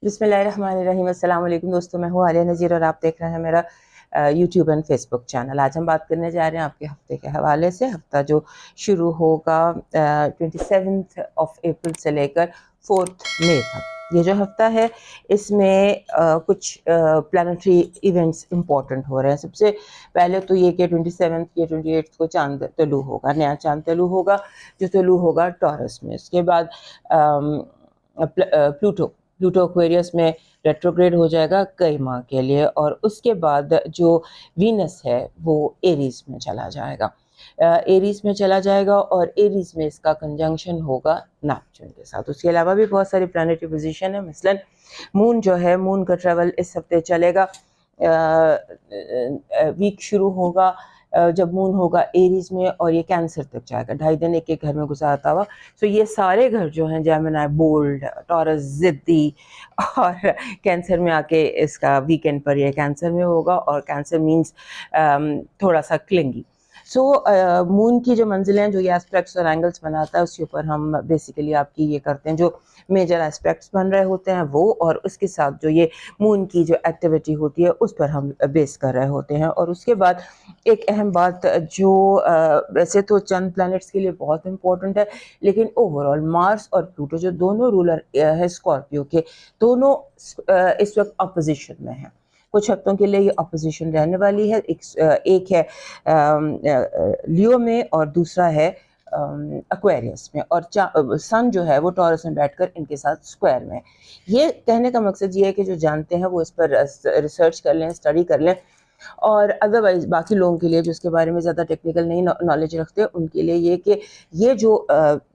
بسم اللہ الرحمن الرحیم. السلام علیکم دوستوں، میں ہوں عالیہ نذیر اور آپ دیکھ رہے ہیں میرا YouTube and Facebook channel. آج ہم بات کرنے جا رہے ہیں آپ کے ہفتے کے حوالے سے. ہفتہ جو شروع ہوگا 27 اپریل سے لے کر 4 مئی تک. یہ جو ہفتہ ہے اس میں کچھ پلانٹری ایونٹس امپورٹنٹ ہو رہے ہیں. سب سے پہلے تو یہ کہ 27 یا 28 کو چاند طلوع ہوگا، نیا چاند طلوع ہوگا جو طلوع ہوگا ٹورس میں. اس کے بعد پلوٹو ایکویریس میں ریٹروگریڈ ہو جائے گا کئی ماہ کے لیے، اور اس کے بعد جو وینس ہے وہ ایریز میں چلا جائے گا. ایریز میں چلا جائے گا اور ایریز میں اس کا کنجنکشن ہوگا نیپچون کے ساتھ. اس کے علاوہ بھی بہت ساری پلانیٹری پوزیشن ہے. مثلا مون جو ہے، مون کا ٹریول اس ہفتے چلے گا. ویک شروع ہوگا جب مون ہوگا ایریز میں اور یہ کینسر تک جائے گا. 2.5 دن ایک گھر میں گزارتا ہوا. سو یہ سارے گھر جو ہیں، جیمنائی، بولڈ، ٹورس، ضدی اور کینسر میں آ کے اس کا ویکینڈ پر یہ کینسر میں ہوگا، اور کینسر مینس تھوڑا سا کلنگی. سو مون کی جو منزلیں، جو یہ ایسپیکٹس اور اینگلس بناتا ہے، اس کے اوپر ہم بیسیکلی آپ کی یہ کرتے ہیں جو میجر ایسپیکٹس بن رہے ہوتے ہیں وہ، اور اس کے ساتھ جو یہ مون کی جو ایکٹیویٹی ہوتی ہے اس پر ہم بیس کر رہے ہوتے ہیں. اور اس کے بعد ایک اہم بات جو ویسے تو چند پلانٹس کے لیے بہت امپورٹنٹ ہے، لیکن اوور آل مارس اور پلوٹو جو دونوں رولر ہے اسکارپیو کے، دونوں اس وقت اپوزیشن میں ہیں. کچھ ہفتوں کے لیے یہ اپوزیشن رہنے والی ہے. ایک ہے لیو میں اور دوسرا ہے ایکویریس میں، اور سن جو ہے وہ ٹورس میں بیٹھ کر ان کے ساتھ اسکوائر میں. یہ کہنے کا مقصد یہ ہے کہ جو جانتے ہیں وہ اس پر ریسرچ کر لیں، اسٹڈی کر لیں، اور ادروائز باقی لوگوں کے لیے جو اس کے بارے میں زیادہ ٹیکنیکل نہیں نالج رکھتے، ان کے لیے یہ کہ یہ جو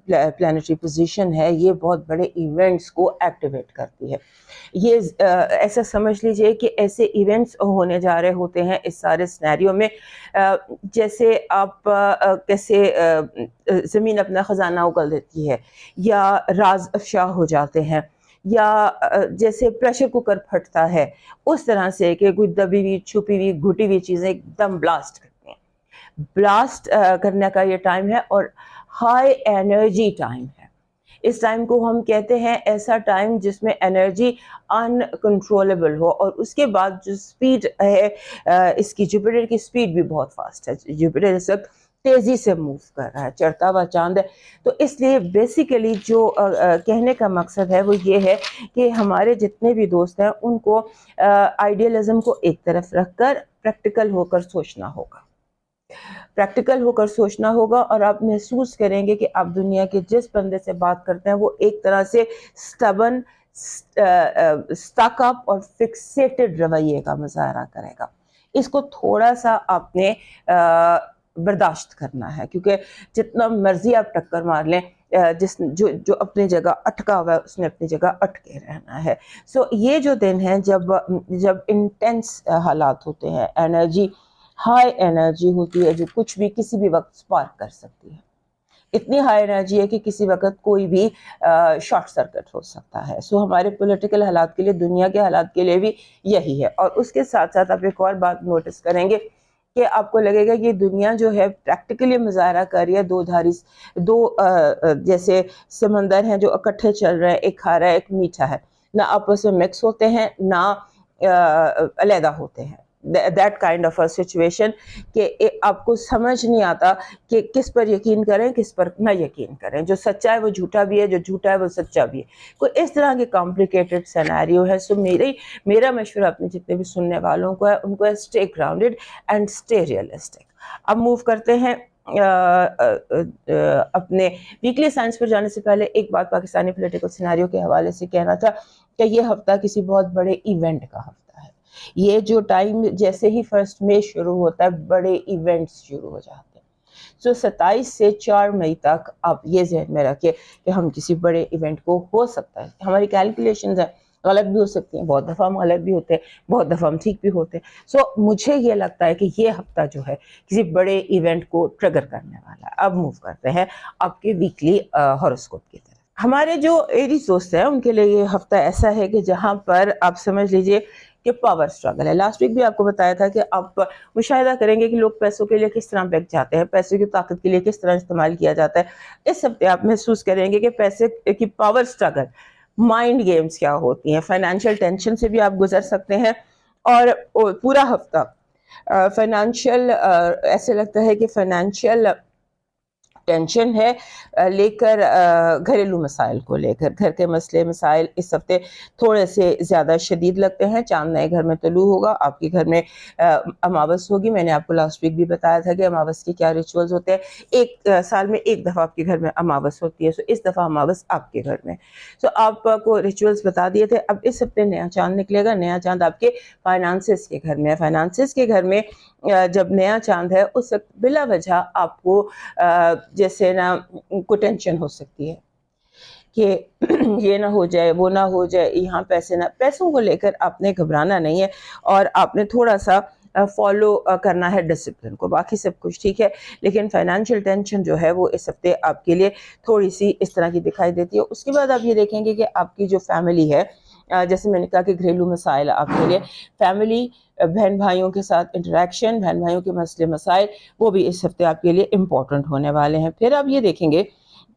پلانیٹری پوزیشن ہے یہ بہت بڑے ایونٹس کو ایکٹیویٹ کرتی ہے. یہ ایسا سمجھ لیجئے کہ ایسے ایونٹس ہونے جا رہے ہوتے ہیں اس سارے سینیریو میں، جیسے آپ کیسے زمین اپنا خزانہ اگل دیتی ہے، یا راز افشا ہو جاتے ہیں، یا جیسے پریشر کوکر پھٹتا ہے، اس طرح سے کہ کوئی دبی ہوئی، چھپی ہوئی، گھٹی ہوئی چیزیں ایک دم بلاسٹ کرتی ہیں. بلاسٹ کرنے کا یہ ٹائم ہے اور ہائی انرجی ٹائم ہے. اس ٹائم کو ہم کہتے ہیں ایسا ٹائم جس میں انرجی انکنٹرولبل ہو. اور اس کے بعد جو سپیڈ ہے اس کی، جوپیٹر کی سپیڈ بھی بہت فاسٹ ہے. جوپیٹر اس وقت تیزی سے موو کر رہا ہے، چڑھتا ہوا چاند ہے. تو اس لیے بیسیکلی جو کہنے کا مقصد ہے وہ یہ ہے کہ ہمارے جتنے بھی دوست ہیں ان کو آئیڈیالزم کو ایک طرف رکھ کر پریکٹیکل ہو کر سوچنا ہوگا. پریکٹیکل ہو کر سوچنا ہوگا، اور آپ محسوس کریں گے کہ آپ دنیا کے جس بندے سے بات کرتے ہیں وہ ایک طرح سے سٹبن، سٹک اپ اور فکسیٹڈ رویے کا مظاہرہ کرے گا. اس کو تھوڑا سا آپ نے برداشت کرنا ہے، کیونکہ جتنا مرضی آپ ٹکر مار لیں، جو اپنی جگہ اٹکا ہوا ہے اس نے اپنی جگہ اٹکے رہنا ہے. سو یہ جو دن ہیں جب انٹینس حالات ہوتے ہیں، انرجی، ہائی انرجی ہوتی ہے جو کچھ بھی کسی بھی وقت سپارک کر سکتی ہے. اتنی ہائی انرجی ہے کہ کسی وقت کوئی بھی شارٹ سرکٹ ہو سکتا ہے. سو ہمارے پولیٹیکل حالات کے لیے، دنیا کے حالات کے لیے بھی یہی ہے. اور اس کے ساتھ ساتھ آپ ایک اور بات نوٹس کریں گے کہ آپ کو لگے گا یہ دنیا جو ہے پریکٹیکلی مظاہرہ کر رہی ہے دو جیسے سمندر ہیں جو اکٹھے چل رہے ہیں، ایک کھارا ہے ایک میٹھا ہے، نہ آپس میں مکس ہوتے ہیں نہ علیحدہ ہوتے ہیں. That kind of a situation کہ آپ کو سمجھ نہیں آتا کہ کس پر یقین کریں کس پر نہ یقین کریں. جو سچا ہے وہ جھوٹا بھی ہے، جو جھوٹا ہے وہ سچا بھی ہے. کوئی اس طرح کے کمپلیکیٹڈ سینیریو ہے. سو میرا مشورہ اپنے جتنے بھی سننے والوں کو ہے ان کو ہے اسٹے گراؤنڈڈ اینڈ اسٹے ریئلسٹک. اب موو کرتے ہیں اپنے ویکلی سائنس پر جانے سے پہلے ایک بات پاکستانی پولیٹیکل سینیریو کے حوالے سے کہنا تھا کہ یہ ہفتہ کسی بہت بڑے ایونٹ کا ہفتہ ہے. یہ جو ٹائم جیسے ہی 1 مئی شروع ہوتا ہے بڑے ایونٹس شروع ہو جاتے ہیں. سو 27 سے 4 مئی تک آپ یہ ذہن میں رکھیں کہ ہم کسی بڑے ایونٹ کو، ہو سکتا ہے ہماری کیلکولیشنز ہیں غلط بھی ہو سکتی ہیں، بہت دفعہ ہم غلط بھی ہوتے ہیں، بہت دفعہ ہم ٹھیک بھی ہوتے ہیں. سو مجھے یہ لگتا ہے کہ یہ ہفتہ جو ہے کسی بڑے ایونٹ کو ٹریگر کرنے والا ہے. اب موو کرتے ہیں آپ کے ویکلی ہاروسکوپ کی طرف. ہمارے جو ایریز دوست ہیں ان کے لیے یہ ہفتہ ایسا ہے کہ جہاں پر آپ سمجھ لیجئے کہ پاور سٹرگل ہے. لاسٹ ویک بھی آپ کو بتایا تھا کہ آپ مشاہدہ کریں گے کہ لوگ پیسوں کے لیے کس طرح بیٹھ جاتے ہیں، پیسوں کی طاقت کے لیے کس طرح استعمال کیا جاتا ہے. اس ہفتے آپ محسوس کریں گے کہ پیسے کی پاور سٹرگل مائنڈ گیمز کیا ہوتی ہیں. فائنینشیل ٹینشن سے بھی آپ گزر سکتے ہیں, اور پورا ہفتہ فائنینشیل ایسے لگتا ہے کہ فائنینشیل ٹینشن ہے لے کر, گھریلو مسائل کو لے کر, گھر کے مسئلے مسائل اس ہفتے تھوڑے سے زیادہ شدید لگتے ہیں. چاند نئے گھر میں طلوع ہوگا, آپ کے گھر میں اماوس ہوگی. میں نے آپ کو لاسٹ ویک بھی بتایا تھا کہ اماوس کے کیا ریچولز ہوتے ہیں. ایک سال میں ایک دفعہ آپ کے گھر میں اماوس ہوتی ہے, سو اس دفعہ اماوس آپ کے گھر میں. سو آپ کو ریچولز بتا دیے تھے. اب اس ہفتے نیا چاند نکلے گا. نیا چاند آپ کے فائنانسز کے گھر میں ہے. فائنانسز کے گھر میں جب نیا چاند ہے اس وقت بلا وجہ آپ کو جیسے نا کو ٹینشن ہو سکتی ہے کہ یہ نہ ہو جائے, وہ نہ ہو جائے, یہاں پیسوں کو لے کر آپ نے گھبرانا نہیں ہے, اور آپ نے تھوڑا سا فالو کرنا ہے ڈسپلن کو. باقی سب کچھ ٹھیک ہے, لیکن فائنینشیل ٹینشن جو ہے وہ اس ہفتے آپ کے لیے تھوڑی سی اس طرح کی دکھائی دیتی ہے. اس کے بعد آپ یہ دیکھیں گے کہ آپ کی جو فیملی ہے, جیسے میں نے کہا کہ گھریلو مسائل آپ کے لیے, فیملی, بہن بھائیوں کے ساتھ انٹریکشن, بہن بھائیوں کے مسئلے مسائل, وہ بھی اس ہفتے آپ کے لیے امپورٹنٹ ہونے والے ہیں. پھر آپ یہ دیکھیں گے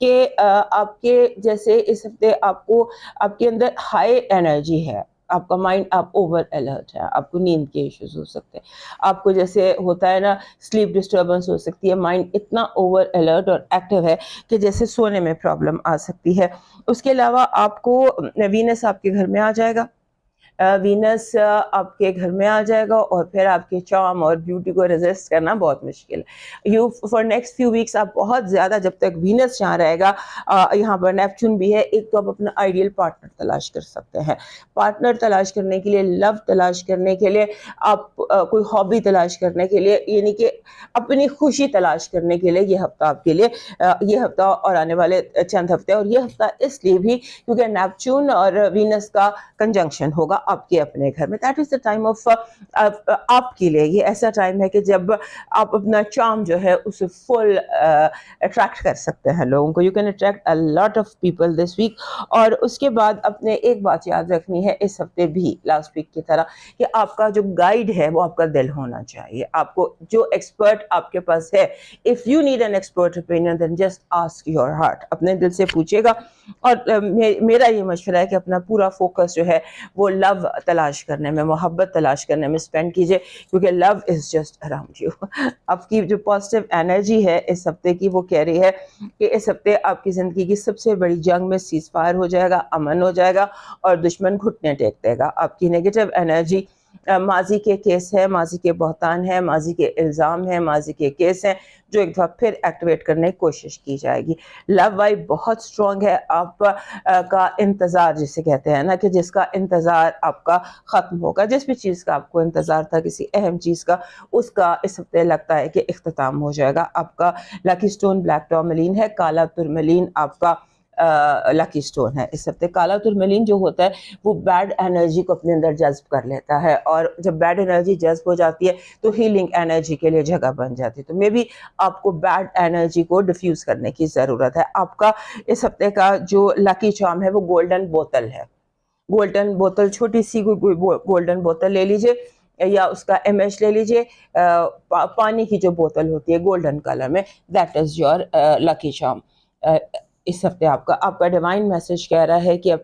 کہ آپ کے جیسے اس ہفتے آپ کو, آپ کے اندر ہائی انرجی ہے, آپ کا مائنڈ, آپ اوور الرٹ ہے, آپ کو نیند کے ایشوز ہو سکتے ہیں, آپ کو جیسے ہوتا ہے نا سلیپ ڈسٹربنس ہو سکتی ہے, مائنڈ اتنا اوور الرٹ اور ایکٹیو ہے کہ جیسے سونے میں پرابلم آ سکتی ہے. اس کے علاوہ آپ کو وینس آپ کے گھر میں آ جائے گا, وینس آپ کے گھر میں آ جائے گا, اور پھر آپ کے چارم اور بیوٹی کو ریزسٹ کرنا بہت مشکل ہے. You for next few weeks آپ بہت زیادہ, جب تک وینس جہاں رہے گا, یہاں پر نیپچون بھی ہے, ایک تو آپ اپنا آئیڈیل پارٹنر تلاش کر سکتے ہیں. پارٹنر تلاش کرنے کے لیے, لو تلاش کرنے کے لیے, آپ کوئی ہابی تلاش کرنے کے لیے, یعنی کہ اپنی خوشی تلاش کرنے کے لیے یہ ہفتہ آپ کے لیے, یہ ہفتہ اور آنے والے چند ہفتے, اور یہ ہفتہ اس لیے بھی کیونکہ نیپچون اور وینس کا کنجنکشن ہوگا آپ کے اپنے گھر میں. That is the time of, آپ کے لیے یہ ایسا ٹائم ہے کہ جب آپ اپنا چارم جو ہے اسے فل اٹریکٹ کر سکتے ہیں لوگوں کو. You can attract a lot of people this week. اور اس کے بعد اپنے ایک بات یاد رکھنی ہے اس ہفتے بھی لاسٹ ویک کی طرح, کہ آپ کا جو گائیڈ ہے وہ آپ کا دل ہونا چاہیے. آپ کو جو ایکسپرٹ آپ کے پاس ہے, if you need an expert opinion then just ask your heart, اپنے دل سے پوچھے گا. اور میرا یہ مشورہ ہے کہ اپنا پورا فوکس جو ہے وہ لو تلاش کرنے میں, محبت تلاش کرنے میں اسپینڈ کیجئے, کیونکہ لو از جسٹ اراؤنڈ یو. آپ کی جو پازیٹیو انرجی ہے اس ہفتے کی, وہ کہہ رہی ہے کہ اس ہفتے آپ کی زندگی کی سب سے بڑی جنگ میں سیز فائر ہو جائے گا, امن ہو جائے گا, اور دشمن گھٹنے ٹیک دے گا. آپ کی نیگیٹو انرجی, ماضی کے کیس ہے, ماضی کے بہتان ہے, ماضی کے الزام ہیں, ماضی کے کیس ہیں, جو ایک دفعہ پھر ایکٹیویٹ کرنے کی کوشش کی جائے گی. لو وائب بہت اسٹرانگ ہے. آپ کا انتظار جسے کہتے ہیں نا, کہ جس کا انتظار آپ کا ختم ہوگا, جس بھی چیز کا آپ کو انتظار تھا, کسی اہم چیز کا, اس کا اس ہفتے لگتا ہے کہ اختتام ہو جائے گا. آپ کا لکی سٹون بلیک ٹورملین ہے, کالا ترملین آپ کا لکی سٹون ہے اس ہفتے. کالا ترملین جو ہوتا ہے وہ بیڈ انرجی کو اپنے اندر جذب کر لیتا ہے, اور جب بیڈ انرجی جذب ہو جاتی ہے تو ہیلنگ انرجی کے لیے جگہ بن جاتی ہے. تو میں بھی آپ کو بیڈ انرجی کو ڈیفیوز کرنے کی ضرورت ہے. آپ کا اس ہفتے کا جو لکی چارم ہے وہ گولڈن بوتل ہے. گولڈن بوتل, چھوٹی سی گولڈن بوتل لے لیجئے, یا اس کا امیج لے لیجئے, پانی کی جو بوتل ہوتی ہے گولڈن کلر میں, that is your lucky charm. اس ہفتے آپ کا ڈیوائن میسج کہہ رہا ہے کہ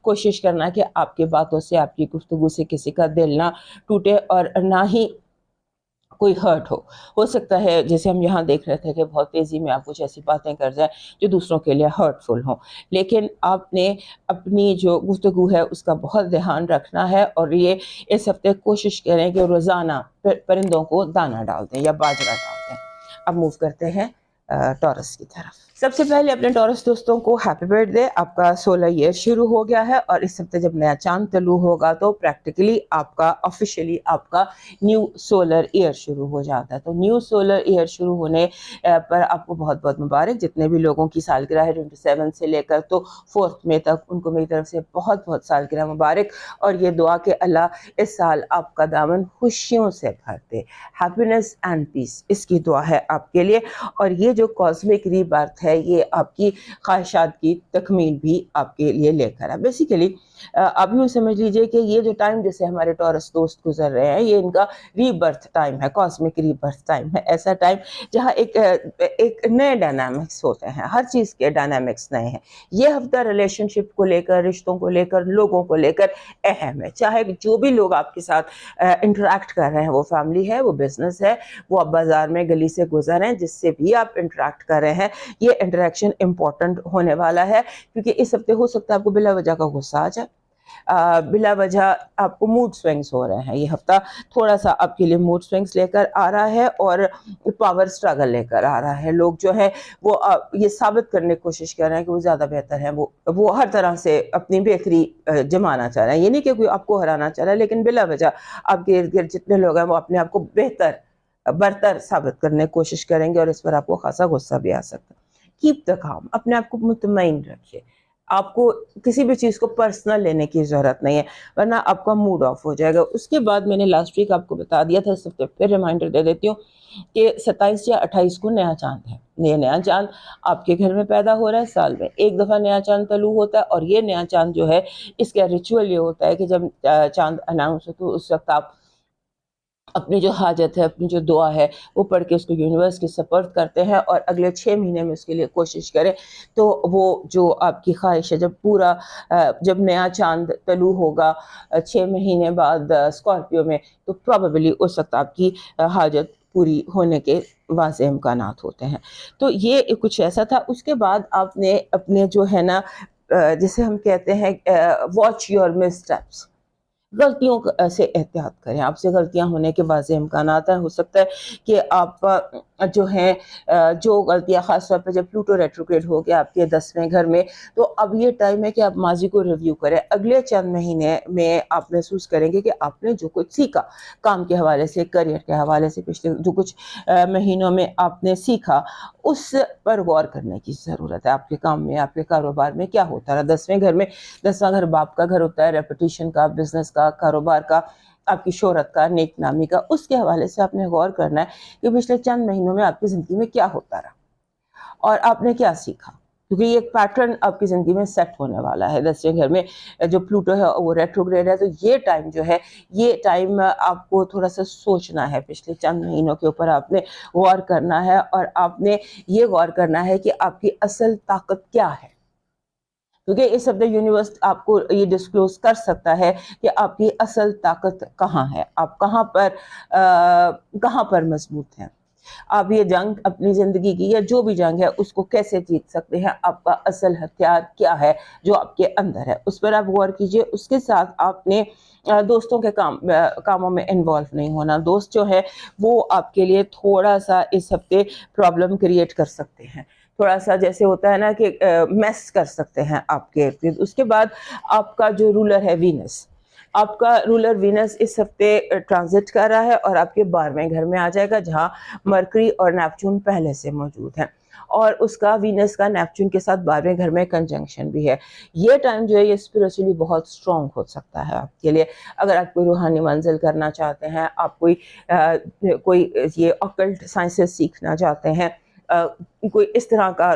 کوشش کرنا کہ آپ کی باتوں سے, آپ کی گفتگو سے کسی کا دل نہ ٹوٹے, اور نہ ہی کوئی ہرٹ ہو سکتا ہے جیسے ہم یہاں دیکھ رہے تھے کہ بہت تیزی میں آپ کچھ ایسی باتیں کر جائیں جو دوسروں کے لیے ہرٹ فل ہوں, لیکن آپ نے اپنی جو گفتگو ہے اس کا بہت دھیان رکھنا ہے. اور یہ اس ہفتے کوشش کریں کہ روزانہ پرندوں کو دانہ ڈال دیں یا باجرہ ڈال دیں. اب موو کرتے ہیں ٹورس کی طرف. سب سے پہلے اپنے ٹورس دوستوں کو ہیپی برتھ ڈے. آپ کا 16 ایئر شروع ہو گیا ہے, اور اس ہفتے جب نیا چاند طلوع ہوگا تو پریکٹیکلی آپ کا آفیشیلی آپ کا نیو سولر ایئر شروع ہو جاتا ہے. تو نیو سولر ایئر شروع ہونے پر آپ کو بہت بہت مبارک. جتنے بھی لوگوں کی سالگرہ ہے 27 سے لے کر تو 4 مئی تک, ان کو میری طرف سے بہت بہت سالگرہ مبارک. اور یہ دعا کہ اللہ اس سال آپ کا دامن خوشیوں سے بھر دے. ہیپینس اینڈ پیس, اس کی دعا ہے آپ کے لیے. اور یہ جو کاسمک ری برتھ ہے یہ آپ کی خواہشات کی تکمیل بھی آپ کے لیے لے کر ہے. بیسیکلی آپ یوں سمجھ لیجئے کہ یہ جو ٹائم جیسے ہمارے ٹورس دوست گزر رہے ہیں یہ ان کا ری برتھ ٹائم ہے, کاسمک ری برتھ ٹائم ہے, ایسا ٹائم جہاں ایک نئے ڈائنامکس ہوتے ہیں, ہر چیز کے ڈائنامکس نئے ہیں. یہ ہفتہ ریلیشن شپ کو لے کر, رشتوں کو لے کر, لوگوں کو لے کر اہم ہے. چاہے جو بھی لوگ آپ کے ساتھ انٹریکٹ کر رہے ہیں, وہ فیملی ہے, وہ بزنس ہے, وہ آپ بازار میں گلی سے گزر رہے ہیں, جس سے بھی آپ انٹریکٹ کر رہے ہیں, یہ انٹریکشن امپورٹنٹ ہونے والا ہے. کیونکہ اس ہفتے ہو سکتا ہے آپ کو بلا وجہ کا غصہ آ جائے, بلا وجہ آپ کو موڈ سوئنگز ہو رہے ہیں. یہ ہفتہ تھوڑا سا آپ کے لیے موڈ سوئنگز لے کر آ رہا ہے اور پاور سٹرگل لے کر آ رہا ہے. لوگ جو ہے وہ یہ ثابت کرنے کی کوشش کر رہے ہیں کہ وہ زیادہ بہتر ہیں, وہ ہر طرح سے اپنی بہتری جمانا چاہ رہے ہیں. یہ نہیں کہ کوئی آپ کو ہرانا چاہ رہا ہے, لیکن بلا وجہ آپ کے ارد گرد جتنے لوگ ہیں وہ اپنے آپ کو برتر ثابت کرنے کی کوشش کریں گے, اور اس پر آپ کو خاصا غصہ بھی آ سکتا ہے. کیپ دا کام, اپنے آپ کو مطمئن رکھیے. آپ کو کسی بھی چیز کو پرسنل لینے کی ضرورت نہیں ہے, ورنہ آپ کا موڈ آف ہو جائے گا. اس کے بعد میں نے لاسٹ ویک آپ کو بتا دیا تھا, اس ہفتے پھر ریمائنڈر دے دیتی ہوں کہ 27 یا 28 کو نیا چاند ہے. یہ نیا چاند آپ کے گھر میں پیدا ہو رہا ہے. سال میں ایک دفعہ نیا چاند طلوع ہوتا ہے, اور یہ نیا چاند جو ہے اس کا ریچول یہ ہوتا ہے کہ جب چاند اناؤنس ہو تو اس وقت آپ اپنی جو حاجت ہے, اپنی جو دعا ہے وہ پڑھ کے اس کو یونیورس کے سپرد کرتے ہیں, اور اگلے 6 مہینے میں اس کے لیے کوشش کریں. تو وہ جو آپ کی خواہش ہے, جب نیا چاند طلوع ہوگا 6 مہینے بعد اسکارپیو میں, تو پروبیبلی اس وقت آپ کی حاجت پوری ہونے کے واضح امکانات ہوتے ہیں. تو یہ کچھ ایسا تھا. اس کے بعد آپ نے اپنے جو ہے نا جسے ہم کہتے ہیں واچ یور مس اسٹیپس, غلطیوں سے احتیاط کریں. آپ سے غلطیاں ہونے کے واضح امکانات ہیں. ہو سکتا ہے کہ آپ جو ہیں جو غلطیاں, خاص طور پہ جب پلوٹو ریٹروگریڈ ہو گیا آپ کے 10ویں گھر میں, تو اب یہ ٹائم ہے کہ آپ ماضی کو ریویو کریں. اگلے چند مہینے میں آپ محسوس کریں گے کہ آپ نے جو کچھ سیکھا کام کے حوالے سے, کریئر کے حوالے سے, پچھلے جو کچھ مہینوں میں آپ نے سیکھا, اس پر غور کرنے کی ضرورت ہے. آپ کے کام میں, آپ کے کاروبار میں کیا ہوتا رہا. 10ویں گھر میں, 10واں گھر باپ کا گھر ہوتا ہے, ریپوٹیشن کا, بزنس کا, کاروبار کا, آپ کی شہرت کا, نیک نامی کا. اس کے حوالے سے آپ نے غور کرنا ہے کہ پچھلے چند مہینوں میں آپ کی زندگی میں کیا ہوتا رہا اور آپ نے کیا سیکھا, کیونکہ یہ ایک پیٹرن آپ کی زندگی میں سیٹ ہونے والا ہے. 10ویں گھر میں جو پلوٹو ہے وہ ریٹروگریڈ ہے, تو یہ ٹائم جو ہے, یہ ٹائم آپ کو تھوڑا سا سوچنا ہے. پچھلے چند مہینوں کے اوپر آپ نے غور کرنا ہے, اور آپ نے یہ غور کرنا ہے کہ آپ کی اصل طاقت کیا ہے. کیونکہ اس ہفتے یونیورس آپ کو یہ ڈسکلوز کر سکتا ہے کہ آپ کی اصل طاقت کہاں ہے, آپ کہاں پر مضبوط ہیں. آپ یہ جنگ اپنی زندگی کی, یا جو بھی جنگ ہے, اس کو کیسے جیت سکتے ہیں. آپ کا اصل ہتھیار کیا ہے جو آپ کے اندر ہے, اس پر آپ غور کیجئے. اس کے ساتھ آپ نے دوستوں کے کاموں میں انوالو نہیں ہونا. دوست جو ہے وہ آپ کے لیے تھوڑا سا اس ہفتے پرابلم کریٹ کر سکتے ہیں, تھوڑا سا جیسے ہوتا ہے نا کہ میس کر سکتے ہیں آپ کے ارد گرد. اس کے بعد آپ کا جو رولر ہے وینس, آپ کا رولر وینس اس ہفتے ٹرانزٹ کر رہا ہے, اور آپ کے 12ویں گھر میں آ جائے گا, جہاں مرکری اور نیپچون پہلے سے موجود ہیں, اور اس کا وینس کا نیپچون کے ساتھ 12ویں گھر میں کنجنکشن بھی ہے. یہ ٹائم جو ہے یہ اسپرچولی بہت اسٹرانگ ہو سکتا ہے آپ کے لیے. اگر آپ کوئی روحانی منزل کرنا چاہتے ہیں, آپ کوئی یہ آکلٹ سائنسز سیکھنا چاہتے ہیں, کوئی اس طرح کا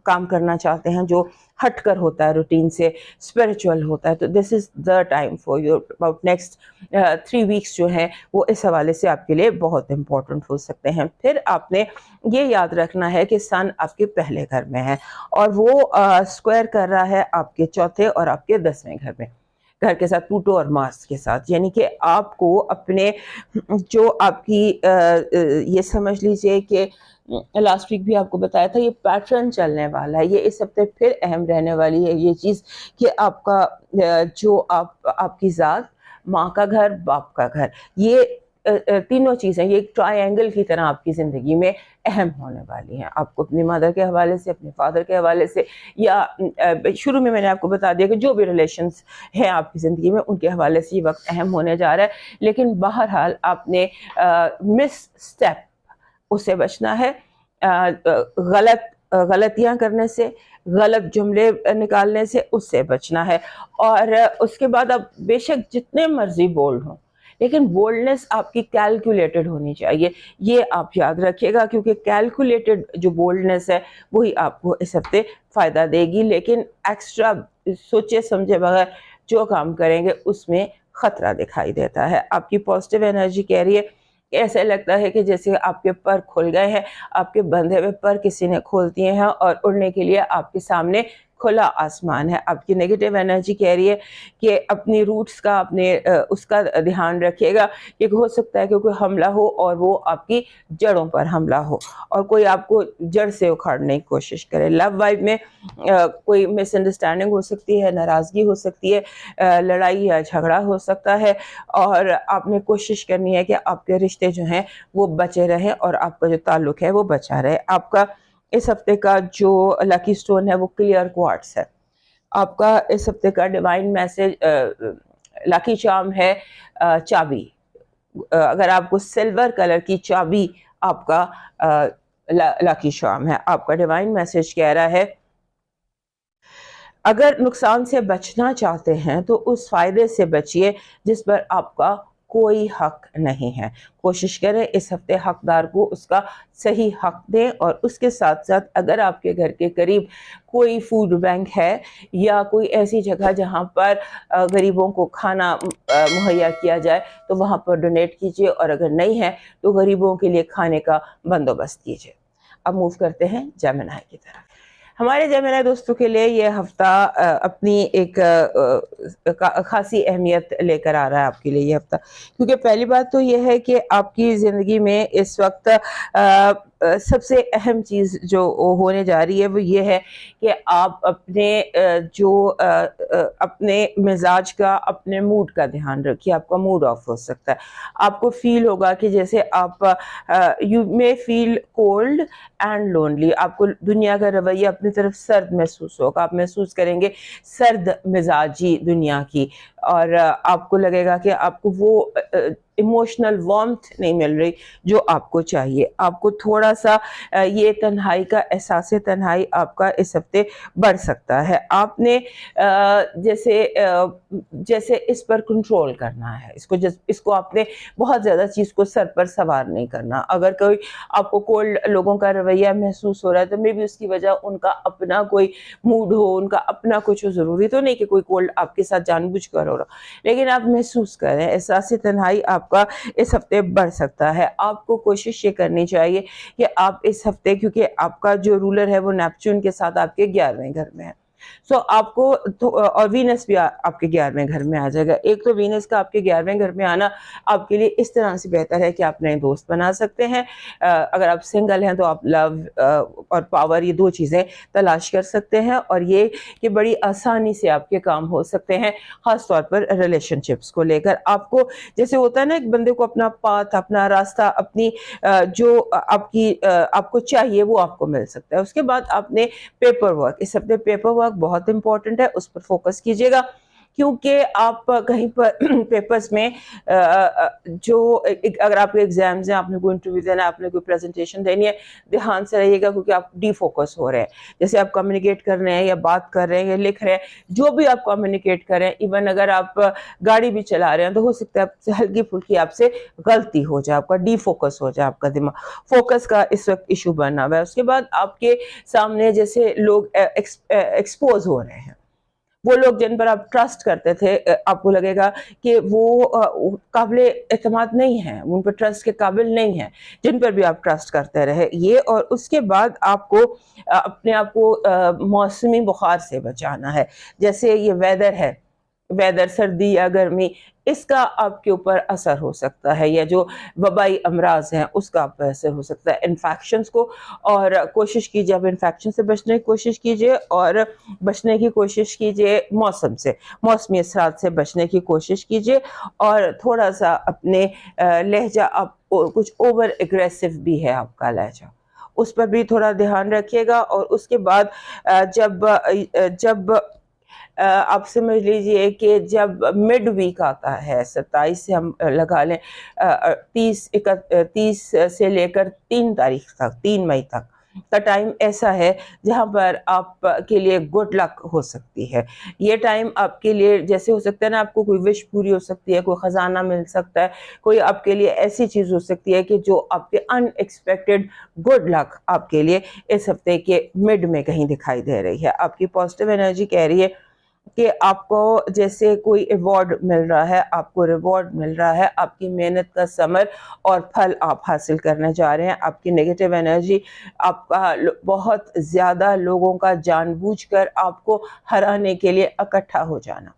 کام کرنا چاہتے ہیں جو ہٹ کر ہوتا ہے روٹین سے, اسپریچول ہوتا ہے, تو this is the time for your. About next 3 weeks جو ہیں وہ اس حوالے سے آپ کے لیے بہت امپورٹنٹ ہو سکتے ہیں. پھر آپ نے یہ یاد رکھنا ہے کہ سن آپ کے پہلے گھر میں ہے, اور وہ اسکوائر کر رہا ہے آپ کے 4تھے اور آپ کے 10ویں گھر میں, گھر کے ساتھ پلوٹو اور مارس کے ساتھ. یعنی کہ آپ کو اپنے جو آپ کی یہ سمجھ لیجئے کہ لاسٹ ویک بھی آپ کو بتایا تھا, یہ پیٹرن چلنے والا ہے. یہ اس ہفتے پھر اہم رہنے والی ہے یہ چیز کہ آپ کا جو آپ کی ذات, ماں کا گھر, باپ کا گھر, یہ تینوں چیزیں یہ ایک ٹرائی اینگل کی طرح آپ کی زندگی میں اہم ہونے والی ہیں. آپ کو اپنی مدر کے حوالے سے, اپنے فادر کے حوالے سے, یا شروع میں نے آپ کو بتا دیا کہ جو بھی ریلیشنز ہیں آپ کی زندگی میں, ان کے حوالے سے یہ وقت اہم ہونے جا رہا ہے. لیکن بہرحال آپ نے مس اسٹیپ اس سے بچنا ہے, غلطیاں کرنے سے, غلط جملے نکالنے سے, اس سے بچنا ہے. اور اس کے بعد اب بے شک جتنے مرضی بولڈ ہوں, لیکن بولڈنس آپ کی کیلکولیٹڈ ہونی چاہیے، یہ آپ یاد رکھیے گا، کیونکہ کیلکولیٹڈ جو بولڈنس ہے وہی آپ کو اس ہفتے فائدہ دے گی، لیکن ایکسٹرا سوچے سمجھے بغیر جو کام کریں گے اس میں خطرہ دکھائی دیتا ہے۔ آپ کی پازیٹیو انرجی کہہ رہی ہے، ایسے لگتا ہے کہ جیسے آپ کے پر کھل گئے ہیں، آپ کے بندھے ہوئے پر کسی نے کھول دیے ہیں اور اڑنے کے لیے آپ کے سامنے کھلا آسمان ہے۔ آپ کی نیگیٹو انرجی کہہ رہی ہے کہ اپنی روٹس کا، اپنے اس کا دھیان رکھیے گا، کہ ہو سکتا ہے کہ کوئی حملہ ہو اور وہ آپ کی جڑوں پر حملہ ہو اور کوئی آپ کو جڑ سے اکھاڑنے کی کوشش کرے۔ لو وائف میں کوئی مس انڈرسٹینڈنگ ہو سکتی ہے، ناراضگی ہو سکتی ہے، لڑائی یا جھگڑا ہو سکتا ہے، اور آپ نے کوشش کرنی ہے کہ آپ کے رشتے جو ہیں وہ بچے رہیں اور آپ کا جو تعلق ہے وہ بچا رہے۔ آپ کا اس ہفتے کا جو لکی سٹون ہے وہ کلیئر کوارٹز ہے۔ آپ کا اس ہفتے کا ڈیوائن میسج، لکی چارم ہے چابی۔ اگر آپ کو سلور کلر کی چابی آپ کا لکی چارم ہے۔ آپ کا ڈیوائن میسج کہہ رہا ہے اگر نقصان سے بچنا چاہتے ہیں تو اس فائدے سے بچیے جس پر آپ کا کوئی حق نہیں ہے۔ کوشش کریں اس ہفتے حقدار کو اس کا صحیح حق دیں، اور اس کے ساتھ ساتھ اگر آپ کے گھر کے قریب کوئی فوڈ بینک ہے یا کوئی ایسی جگہ جہاں پر غریبوں کو کھانا مہیا کیا جائے تو وہاں پر ڈونیٹ کیجیے، اور اگر نہیں ہے تو غریبوں کے لیے کھانے کا بندوبست کیجیے۔ اب موو کرتے ہیں جیمنائی کی طرف۔ ہمارے جیمنائی دوستوں کے لیے یہ ہفتہ اپنی ایک خاصی اہمیت لے کر آ رہا ہے آپ کے لیے یہ ہفتہ، کیونکہ پہلی بات تو یہ ہے کہ آپ کی زندگی میں اس وقت سب سے اہم چیز جو ہونے جا رہی ہے وہ یہ ہے کہ آپ اپنے جو اپنے مزاج کا، اپنے موڈ کا دھیان رکھیے۔ آپ کا موڈ آف ہو سکتا ہے، آپ کو فیل ہوگا کہ جیسے آپ you may feel cold and lonely, آپ کو دنیا کا رویہ اپنی طرف سرد محسوس ہوگا، آپ محسوس کریں گے سرد مزاجی دنیا کی، اور آپ کو لگے گا کہ آپ کو وہ ایموشنل وارمتھ نہیں مل رہی جو آپ کو چاہیے۔ آپ کو تھوڑا سا یہ تنہائی کا احساس تنہائی آپ کا اس ہفتے بڑھ سکتا ہے۔ آپ نے جیسے اس پر کنٹرول کرنا ہے، اس کو آپ نے بہت زیادہ چیز کو سر پر سوار نہیں کرنا۔ اگر کوئی آپ کو کولڈ لوگوں کا رویہ محسوس ہو رہا ہے تو مے بی اس کی وجہ ان کا اپنا کوئی موڈ ہو، ان کا اپنا کچھ ہو۔ ضروری تو نہیں کہ کوئی کولڈ آپ کے ساتھ جان بوجھ کر ہو رہا، لیکن آپ محسوس کریں احساس تنہائی آپ کا اس ہفتے بڑھ سکتا ہے۔ آپ کو کوشش یہ کرنی چاہیے کہ آپ اس ہفتے، کیونکہ آپ کا جو رولر ہے وہ نیپچون کے ساتھ آپ کے 11ویں گھر میں ہے، سو آپ کو اور وینس بھی آپ کے 11ویں گھر میں آ جائے گا۔ ایک تو وینس کا آپ کے 11ویں گھر میں آنا آپ کے لیے اس طرح سے بہتر ہے کہ آپ نئے دوست بنا سکتے ہیں۔ اگر آپ سنگل ہیں تو آپ لو اور پاور، یہ دو چیزیں تلاش کر سکتے ہیں، اور یہ کہ بڑی آسانی سے آپ کے کام ہو سکتے ہیں، خاص طور پر ریلیشن شپس کو لے کر۔ آپ کو جیسے ہوتا ہے نا، ایک بندے کو اپنا پاتھ، اپنا راستہ، اپنی جو آپ کو چاہیے وہ آپ کو مل سکتا ہے۔ اس کے بعد آپ نے پیپر ورک، اس ہفتے پیپر ورک بہت امپورٹنٹ ہے، اس پر فوکس کیجیے گا، کیونکہ آپ کہیں پر پیپرز میں جو اگر آپ کے ایگزامز ہیں، آپ نے کوئی انٹرویو دینا ہے، آپ نے کوئی پریزنٹیشن دینی ہے، دھیان سے رہیے گا، کیونکہ آپ ڈی فوکس ہو رہے ہیں۔ جیسے آپ کمیونیکیٹ کر رہے ہیں یا بات کر رہے ہیں یا لکھ رہے ہیں، جو بھی آپ کمیونیکیٹ کر رہے ہیں، ایون اگر آپ گاڑی بھی چلا رہے ہیں تو ہو سکتا ہے آپ سے ہلکی پھلکی آپ سے غلطی ہو جائے، آپ کا ڈی فوکس ہو جائے، آپ کا دماغ فوکس کا اس وقت ایشو بنا ہوا ہے۔ اس کے بعد آپ کے سامنے جیسے لوگ ایکسپوز ہو رہے ہیں، وہ لوگ جن پر آپ ٹرسٹ کرتے تھے، آپ کو لگے گا کہ وہ قابل اعتماد نہیں ہیں، ان پر ٹرسٹ کے قابل نہیں ہیں، جن پر بھی آپ ٹرسٹ کرتے رہے یہ۔ اور اس کے بعد آپ کو اپنے آپ کو موسمی بخار سے بچانا ہے۔ جیسے یہ ویدر ہے، ویدر سردی یا گرمی، اس کا آپ کے اوپر اثر ہو سکتا ہے، یا جو وبائی امراض ہیں اس کا آپ پر اثر ہو سکتا ہے، انفیکشنز کو، اور کوشش کیجیے اب انفیکشن سے بچنے کی کوشش کیجیے، اور بچنے کی کوشش کیجیے موسم سے، موسمی اثرات سے بچنے کی کوشش کیجیے، اور تھوڑا سا اپنے لہجہ، آپ کچھ اوور اگریسو بھی ہے آپ کا لہجہ، اس پر بھی تھوڑا دھیان رکھیے گا۔ اور اس کے بعد جب آپ سمجھ لیجئے کہ جب مڈ ویک آتا ہے، 27 سے ہم لگا لیں 30 سے لے کر 3 تاریخ تک، 3 مئی تک، کا ٹائم ایسا ہے جہاں پر آپ کے لیے گڈ لک ہو سکتی ہے. یہ ٹائم آپ کے لیے جیسے ہو سکتا ہے نا, آپ کو کوئی وش پوری ہو سکتی ہے, کوئی خزانہ مل سکتا ہے, کوئی آپ کے لیے ایسی چیز ہو سکتی ہے کہ جو آپ کے ان ایکسپیکٹڈ گڈ لک آپ کے لیے اس ہفتے کے مڈ میں کہیں دکھائی دے رہی ہے. آپ کی پازیٹیو انرجی کہہ رہی ہے کہ آپ کو جیسے کوئی ایوارڈ مل رہا ہے, آپ کو ریوارڈ مل رہا ہے, آپ کی محنت کا ثمر اور پھل آپ حاصل کرنے جا رہے ہیں. آپ کی نیگیٹو انرجی, آپ کا بہت زیادہ لوگوں کا جان بوجھ کر آپ کو ہرانے کے لیے اکٹھا ہو جانا,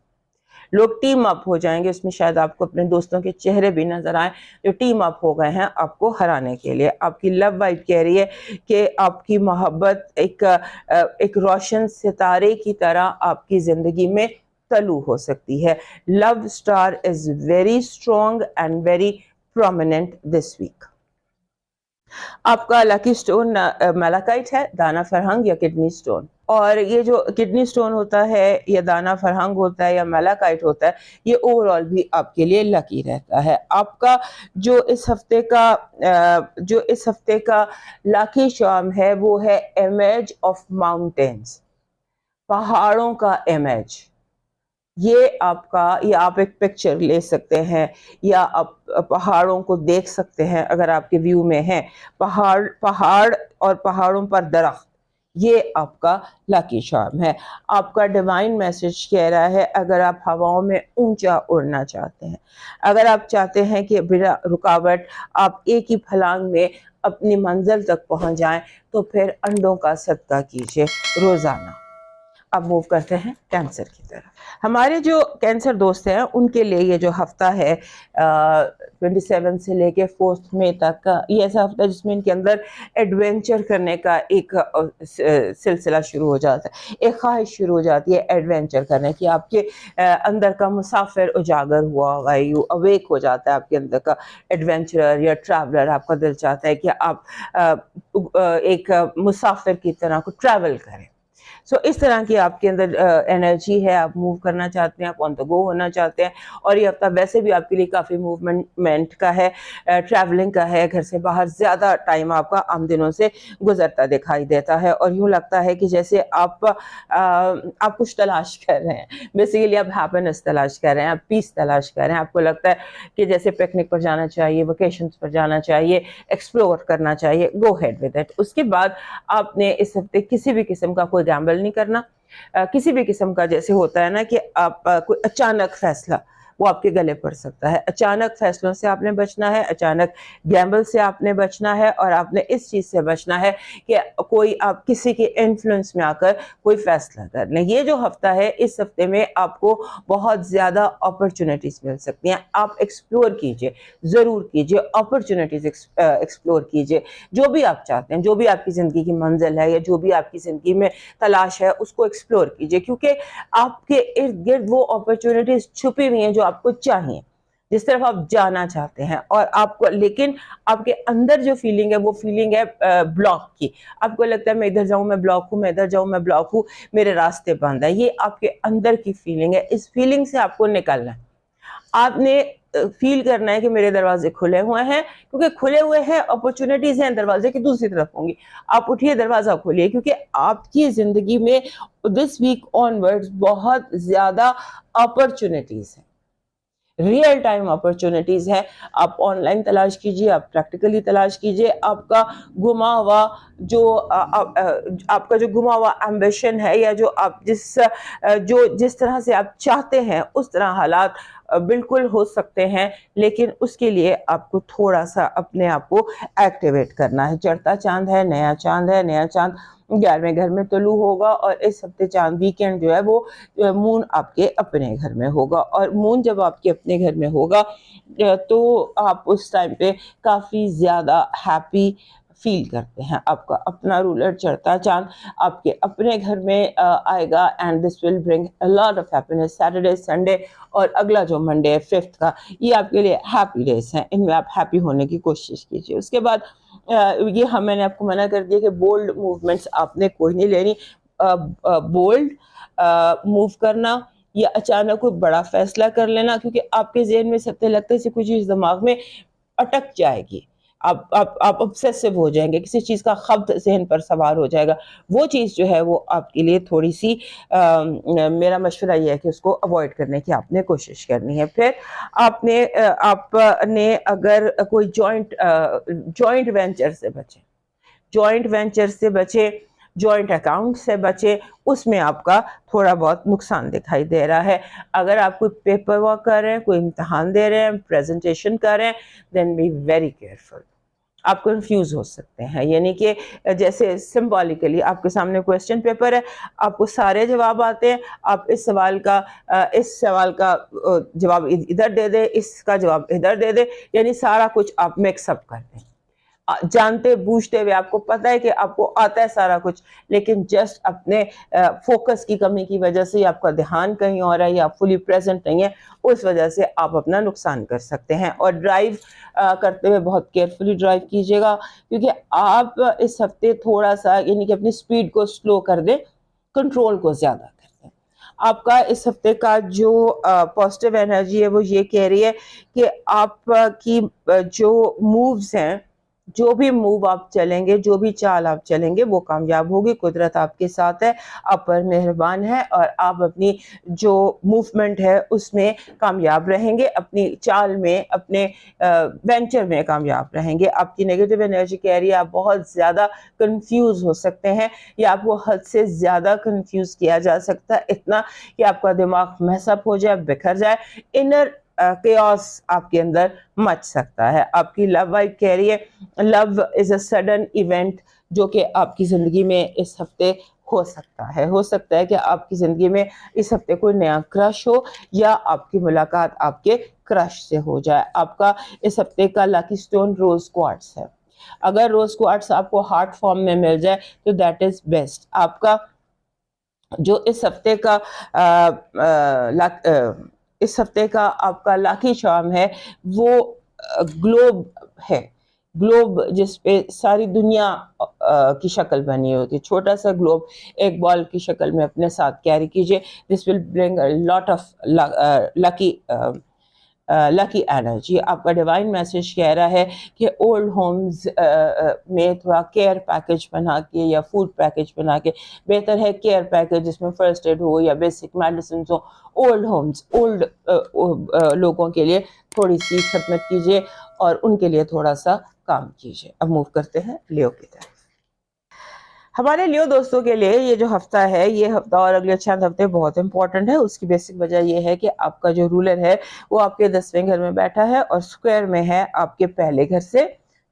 لوگ ٹیم اپ ہو جائیں گے. اس میں شاید آپ کو اپنے دوستوں کے چہرے بھی نظر آئیں جو ٹیم اپ ہو گئے ہیں آپ کو ہرانے کے لیے. آپ کی لو وائب کہہ رہی ہے کہ آپ کی محبت ایک روشن ستارے کی طرح آپ کی زندگی میں طلوع ہو سکتی ہے. Love star is very strong and very prominent this week. آپ کا لکی سٹون میلاکائٹ ہے, دانا فرہنگ یا کڈنی سٹون. اور یہ جو کڈنی سٹون ہوتا ہے یا دانا فرہنگ ہوتا ہے یا میلاکائٹ ہوتا ہے, یہ اوور آل بھی آپ کے لیے لکی رہتا ہے. آپ کا جو اس ہفتے کا لکی شام ہے وہ ہے امیج آف ماؤنٹینز, پہاڑوں کا امیج. یہ آپ ایک پکچر لے سکتے ہیں یا آپ پہاڑوں کو دیکھ سکتے ہیں اگر آپ کے ویو میں ہیں, پہاڑ اور پہاڑوں پر درخت, یہ آپ کا لکی شارم ہے. آپ کا ڈیوائن میسج کہہ رہا ہے اگر آپ ہواؤں میں اونچا اڑنا چاہتے ہیں, اگر آپ چاہتے ہیں کہ بلا رکاوٹ آپ ایک ہی پھلانگ میں اپنی منزل تک پہنچ جائیں, تو پھر انڈوں کا صدقہ کیجیے روزانہ. اب موو کرتے ہیں کینسر کی طرف. ہمارے جو کینسر دوست ہیں ان کے لیے یہ جو ہفتہ ہے 27 سے لے کے 4 مئی تک کا, یہ ایسا ہفتہ جس میں ان کے اندر ایڈونچر کرنے کا ایک سلسلہ شروع ہو جاتا ہے, ایک خواہش شروع ہو جاتی ہے ایڈونچر کرنے کی. آپ کے اندر کا مسافر اجاگر ہوا ہوگا, یو اویک ہو جاتا ہے آپ کے اندر کا ایڈونچرر یا ٹریولر. آپ کا دل چاہتا ہے کہ آپ ایک مسافر کی طرح کو ٹریول کریں. سو اس طرح کی آپ کے اندر انرجی ہے, آپ موو کرنا چاہتے ہیں, آپ آن دا گو ہونا چاہتے ہیں. اور یہ ہفتہ ویسے بھی آپ کے لیے کافی موومنٹ کا ہے, ٹریولنگ کا ہے, گھر سے باہر زیادہ ٹائم آپ کا عام دنوں سے گزرتا دکھائی دیتا ہے. اور یوں لگتا ہے کہ جیسے آپ کچھ تلاش کر رہے ہیں, بیسیکلی آپ ہیپینس تلاش کر رہے ہیں, آپ پیس تلاش کر رہے ہیں. آپ کو لگتا ہے کہ جیسے پکنک پر جانا چاہیے, ویکیشنز پر جانا چاہیے, ایکسپلور کرنا چاہیے, گو ہیڈ ود اٹ. اس کے بعد آپ نے اس ہفتے کسی بھی قسم کا کوئی گیمبل نہیں کرنا, کسی بھی قسم کا جیسے ہوتا ہے نا کہ آپ کوئی اچانک فیصلہ وہ آپ کے گلے پڑ سکتا ہے. اچانک فیصلوں سے آپ نے بچنا ہے, اچانک گیمبل سے آپ نے بچنا ہے, اور آپ نے اس چیز سے بچنا ہے کہ کوئی آپ کسی کے انفلوئنس میں آ کر کوئی فیصلہ کر لیں. یہ جو ہفتہ ہے, اس ہفتے میں آپ کو بہت زیادہ اپرچونٹیز مل سکتی ہیں. آپ ایکسپلور کیجئے, ضرور کیجئے, اپرچونٹیز ایکسپلور کیجئے. جو بھی آپ چاہتے ہیں, جو بھی آپ کی زندگی کی منزل ہے یا جو بھی آپ کی زندگی میں تلاش ہے, اس کو ایکسپلور کیجئے, کیونکہ آپ کے ارد گرد وہ اپرچونٹیز چھپی ہوئی ہیں جو آپ کو چاہیے, جس طرف آپ جانا چاہتے ہیں. اور آپ کو لیکن آپ کے اندر جو فیلنگ ہے وہ فیلنگ ہے بلاک کی. آپ کو لگتا ہے میں ادھر جاؤں میں بلاک ہوں, میں ادھر جاؤں میں بلاک ہوں, میرے راستے بند ہے. یہ آپ کے اندر کی فیلنگ ہے. اس فیلنگ سے آپ کو نکلنا ہے. آپ نے فیل کرنا ہے کہ میرے دروازے کھلے ہوئے ہیں, کیونکہ کھلے ہوئے ہیں, اپرچونٹیز ہیں دروازے کی دوسری طرف ہوں گی. آپ اٹھیے, دروازہ کھولیے, کیونکہ آپ کی زندگی میں دس ویک آن ورڈ بہت زیادہ اپرچونٹیز ہیں, ریئل ٹائم اپرچونٹیز ہیں. آپ آن لائن تلاش کیجئے, آپ پریکٹیکلی تلاش کیجئے. آپ کا گما ہوا ایمبیشن ہے, یا جو آپ جس طرح سے آپ چاہتے ہیں اس طرح حالات بالکل ہو سکتے ہیں, لیکن اس کے لیے آپ کو تھوڑا سا اپنے آپ کو ایکٹیویٹ کرنا ہے. چڑھتا چاند ہے, نیا چاند ہے, نیا چاند 11ویں گھر میں طلوع ہوگا, اور اس ہفتے چاند ویکینڈ جو ہے وہ مون آپ کے اپنے گھر میں ہوگا. اور مون جب آپ کے اپنے گھر میں ہوگا تو آپ اس ٹائم پہ کافی زیادہ ہیپی فیل کرتے ہیں. آپ کا اپنا رولر چڑھتا چاند آپ کے اپنے گھر میں آئے گا, and this will bring a lot of happiness. Saturday, Sunday اور اگلا جو منڈے ہے 5 کا, یہ آپ کے لیے ہیپی ڈیز ہیں. ان میں آپ ہیپی ہونے کی کوشش کیجیے. اس کے بعد میں نے آپ کو منع کر دیا کہ بولڈ موومنٹس آپ نے کوئی نہیں لینی. بولڈ موو کرنا یا اچانک کوئی بڑا فیصلہ کر لینا, کیونکہ آپ کے ذہن میں سب سے لگتا ہے کوئی چیز دماغ میں اٹک جائے گی, آپ obsessive ہو جائیں گے, کسی چیز کا خبط ذہن پر سوار ہو جائے گا. وہ چیز جو ہے وہ آپ کے لیے تھوڑی سی میرا مشورہ یہ ہے کہ اس کو اوائڈ کرنے کی آپ نے کوشش کرنی ہے. پھر آپ نے اگر کوئی جوائنٹ وینچر سے بچیں, جوائنٹ وینچر سے بچے, جوائنٹ اکاؤنٹ سے بچے, اس میں آپ کا تھوڑا بہت نقصان دکھائی دے رہا ہے. اگر آپ کوئی پیپر ورک کر رہے ہیں, کوئی امتحان دے رہے ہیں, پریزنٹیشن کر رہے ہیں, دین بی ویری کیئرفل. آپ کنفیوز ہو سکتے ہیں, یعنی کہ جیسے سمبولیکلی آپ کے سامنے کویسچن پیپر ہے, آپ کو سارے جواب آتے ہیں, آپ اس سوال کا جواب ادھر دے دیں, اس کا جواب ادھر دے دیں, یعنی سارا کچھ آپ مکس اپ کر دیں. جانتے بوجھتے ہوئے آپ کو پتہ ہے کہ آپ کو آتا ہے سارا کچھ, لیکن جسٹ اپنے فوکس کی کمی کی وجہ سے آپ کا دھیان کہیں اور ہے یا آپ فلی پریزنٹ نہیں ہے, اس وجہ سے آپ اپنا نقصان کر سکتے ہیں. اور ڈرائیو کرتے ہوئے بہت کیئرفلی ڈرائیو کیجیے گا, کیونکہ آپ اس ہفتے تھوڑا سا یعنی کہ اپنی سپیڈ کو سلو کر دیں, کنٹرول کو زیادہ کر دیں. آپ کا اس ہفتے کا جو پازیٹیو انرجی ہے وہ یہ کہہ رہی ہے کہ آپ کی جو مووز ہیں, جو بھی موو آپ چلیں گے, جو بھی چال آپ چلیں گے وہ کامیاب ہوگی. قدرت آپ کے ساتھ ہے, آپ پر مہربان ہے, اور آپ اپنی جو موومنٹ ہے اس میں کامیاب رہیں گے, اپنی چال میں, اپنے وینچر میں کامیاب رہیں گے. آپ کی نیگیٹو انرجی کہہ رہی ہے آپ بہت زیادہ کنفیوز ہو سکتے ہیں, یا آپ کو حد سے زیادہ کنفیوز کیا جا سکتا ہے, اتنا کہ آپ کا دماغ محس اپ ہو جائے, بکھر جائے, انر کیوس آپ کے اندر مچ سکتا ہے. آپ کی لو وائف کہہ رہی ہے لو از اے سڈن ایونٹ جو کہ آپ کی زندگی میں اس ہفتے ہو سکتا ہے کہ آپ کی زندگی میں اس ہفتے کوئی نیا کرش ہو, یا آپ کی ملاقات آپ کے کرش سے ہو جائے. آپ کا اس ہفتے کا لکی سٹون روز کوارٹز ہے. اگر روز کوارٹز آپ کو ہارٹ فارم میں مل جائے تو دیٹ از بیسٹ. آپ کا جو اس ہفتے کا آپ کا لاکی چارم ہے وہ گلوب ہے. گلوب جس پہ ساری دنیا کی شکل بنی ہوتی ہے, چھوٹا سا گلوب ایک بال کی شکل میں اپنے ساتھ کیری کیجئے. دس will bring lot of lucky energy. آپ کا ڈیوائن میسج کہہ رہا ہے کہ اولڈ ہومز میں تھوڑا کیئر پیکج بنا کے یا فوڈ پیکج بنا کے, بہتر ہے کیئر پیکج جس میں فرسٹ ایڈ ہو یا بیسک میڈیسنز ہو. اولڈ ہومز, اولڈ لوگوں کے لیے تھوڑی سی خدمت کیجیے اور ان کے لیے تھوڑا سا کام کیجیے. اب موو کرتے ہیں لیو کی طرف. ہمارے لیو دوستوں کے لیے یہ جو ہفتہ ہے, یہ ہفتہ اور اگلے چند ہفتے بہت امپورٹنٹ ہے. اس کی بیسک وجہ یہ ہے کہ آپ کا جو رولر ہے وہ آپ کے 10ویں گھر میں بیٹھا ہے اور سکوئر میں ہے آپ کے پہلے گھر سے,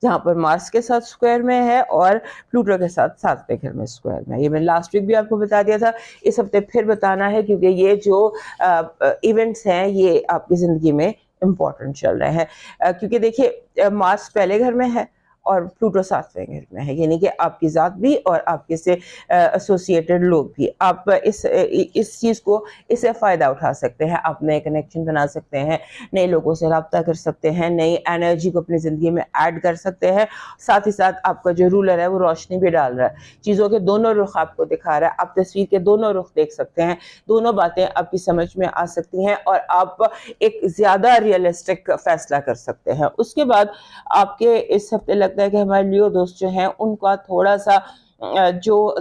جہاں پر مارس کے ساتھ سکوئر میں ہے اور پلوٹو کے ساتھ 7ویں گھر میں سکوئر میں. یہ میں لاسٹ ویک بھی آپ کو بتا دیا تھا, اس ہفتے پھر بتانا ہے, کیونکہ یہ جو ایونٹس ہیں یہ آپ کی زندگی میں امپورٹنٹ چل رہے ہیں. کیونکہ دیکھیے مارس پہلے گھر میں ہے اور پلوٹو 7ویں گھر میں ہے, یعنی کہ آپ کی ذات بھی اور آپ کے سے ایسوسیٹڈ لوگ بھی. آپ اس چیز کو, اس سے فائدہ اٹھا سکتے ہیں. آپ نئے کنیکشن بنا سکتے ہیں, نئے لوگوں سے رابطہ کر سکتے ہیں, نئی انرجی کو اپنی زندگی میں ایڈ کر سکتے ہیں. ساتھ ہی ساتھ آپ کا جو رولر ہے وہ روشنی بھی ڈال رہا ہے, چیزوں کے دونوں رخ آپ کو دکھا رہا ہے. آپ تصویر کے دونوں رخ دیکھ سکتے ہیں, دونوں باتیں آپ کی سمجھ میں آ سکتی ہیں اور آپ ایک زیادہ ریئلسٹک فیصلہ کر سکتے ہیں. اس کے بعد آپ کے اس ہفتے لگتا ہے کہ ہمارے لیو دوست جو ہیں ان کا تھوڑا سا جو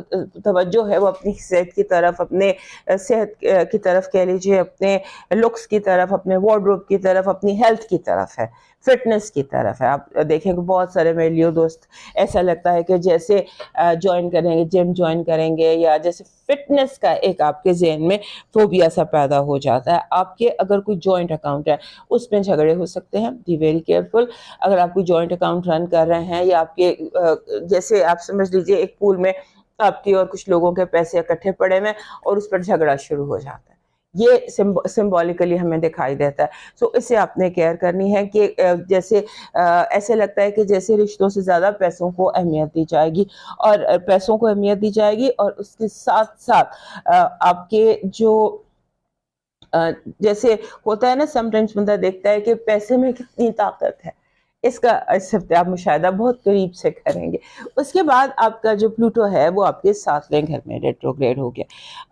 توجہ ہے وہ اپنی صحت کی طرف, اپنے صحت کی طرف کہہ لیجیے, اپنے لکس کی طرف, اپنے وارڈروب کی طرف, اپنی ہیلتھ کی طرف ہے, فٹنس کی طرف ہے. آپ دیکھیں کہ بہت سارے میرے لیو دوست ایسا لگتا ہے کہ جیسے جوائن کریں گے, جم جوائن کریں گے, یا جیسے فٹنس کا ایک آپ کے ذہن میں فوبیا سا پیدا ہو جاتا ہے. آپ کے اگر کوئی جوائنٹ اکاؤنٹ ہے اس میں جھگڑے ہو سکتے ہیں, بی ویری کیئرفل. اگر آپ کوئی جوائنٹ اکاؤنٹ رن کر رہے ہیں یا آپ کے جیسے آپ سمجھ لیجیے ایک پول میں آپ کی اور کچھ لوگوں کے پیسے اکٹھے پڑے ہوئے اور اس پر جھگڑا شروع ہو جاتا ہے, یہ سمبولیکلی ہمیں دکھائی دیتا ہے. سو اس سے آپ نے کیئر کرنی ہے کہ جیسے ایسے لگتا ہے کہ جیسے رشتوں سے زیادہ پیسوں کو اہمیت دی جائے گی, اور پیسوں کو اہمیت دی جائے گی, اور اس کے ساتھ ساتھ آپ کے جو جیسے ہوتا ہے نا, سم ٹائمز بندہ دیکھتا ہے کہ پیسے میں کتنی طاقت ہے, اس کا اس ہفتے آپ مشاہدہ بہت قریب سے کریں گے. اس کے بعد آپ کا جو پلوٹو ہے وہ آپ کے 7ویں گھر میں ریٹروگریڈ ہو گیا.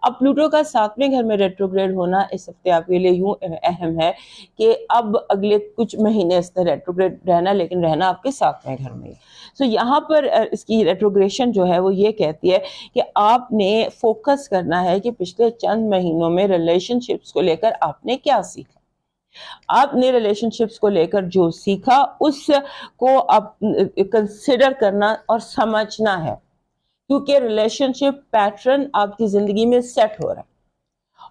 اب پلوٹو کا 7ویں گھر میں ریٹروگریڈ ہونا اس ہفتے آپ کے لیے یوں اہم ہے کہ اب اگلے کچھ مہینے اس طرح ریٹروگریڈ رہنا، لیکن رہنا آپ کے 7ویں گھر میں. سو یہاں پر اس کی ریٹروگریشن جو ہے وہ یہ کہتی ہے کہ آپ نے فوکس کرنا ہے کہ پچھلے چند مہینوں میں ریلیشن شپس کو لے کر آپ نے کیا سیکھا. آپ نے ریلیشن شپس کو لے کر جو سیکھا اس کو آپ کنسیڈر کرنا اور سمجھنا ہے، کیونکہ ریلیشن شپ پیٹرن آپ کی زندگی میں سیٹ ہو رہا ہے،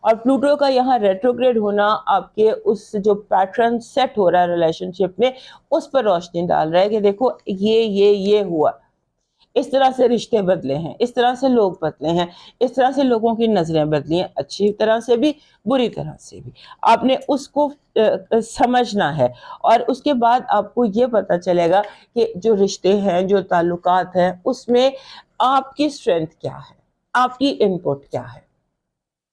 اور پلوٹو کا یہاں ریٹروگریڈ ہونا آپ کے اس جو پیٹرن سیٹ ہو رہا ہے ریلیشن شپ میں اس پر روشنی ڈال رہا ہے کہ دیکھو یہ ہوا، اس طرح سے رشتے بدلے ہیں، اس طرح سے لوگ بدلے ہیں، اس طرح سے لوگوں کی نظریں بدلی ہیں، اچھی طرح سے بھی بری طرح سے بھی. آپ نے اس کو سمجھنا ہے، اور اس کے بعد آپ کو یہ پتہ چلے گا کہ جو رشتے ہیں، جو تعلقات ہیں، اس میں آپ کی اسٹرینتھ کیا ہے، آپ کی ان پٹ کیا ہے،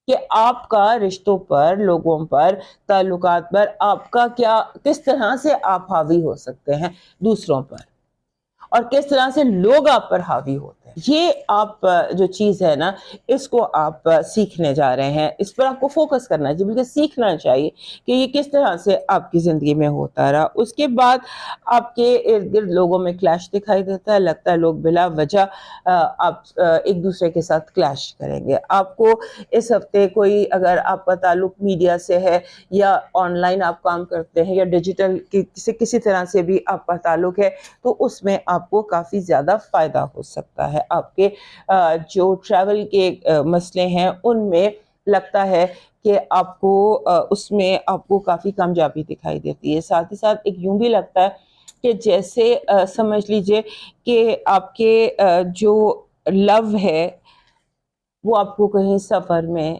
کہ آپ کا رشتوں پر، لوگوں پر، تعلقات پر آپ کا کیا، کس طرح سے آپ حاوی ہو سکتے ہیں دوسروں پر، اور کس طرح سے لوگ آپ پر حاوی ہوتے ہیں. یہ آپ جو چیز ہے نا، اس کو آپ سیکھنے جا رہے ہیں، اس پر آپ کو فوکس کرنا چاہیے، بلکہ سیکھنا چاہیے کہ یہ کس طرح سے آپ کی زندگی میں ہوتا رہا. اس کے بعد آپ کے ارد گرد لوگوں میں کلیش دکھائی دیتا ہے، لگتا ہے لوگ بلا وجہ آپ ایک دوسرے کے ساتھ کلیش کریں گے. آپ کو اس ہفتے کوئی، اگر آپ کا تعلق میڈیا سے ہے یا آن لائن آپ کام کرتے ہیں یا ڈیجیٹل کسی طرح سے بھی آپ کا تعلق ہے، تو اس میں آپ کو کافی زیادہ فائدہ ہو سکتا ہے. آپ کے جو ٹریول کے مسئلے ہیں ان میں لگتا ہے کہ آپ کو اس میں آپ کو کافی کامیابی دکھائی دیتی ہے. ساتھ ہی ساتھ ایک یوں بھی لگتا ہے کہ جیسے سمجھ لیجئے کہ آپ کے جو لو ہے وہ آپ کو کہیں سفر میں،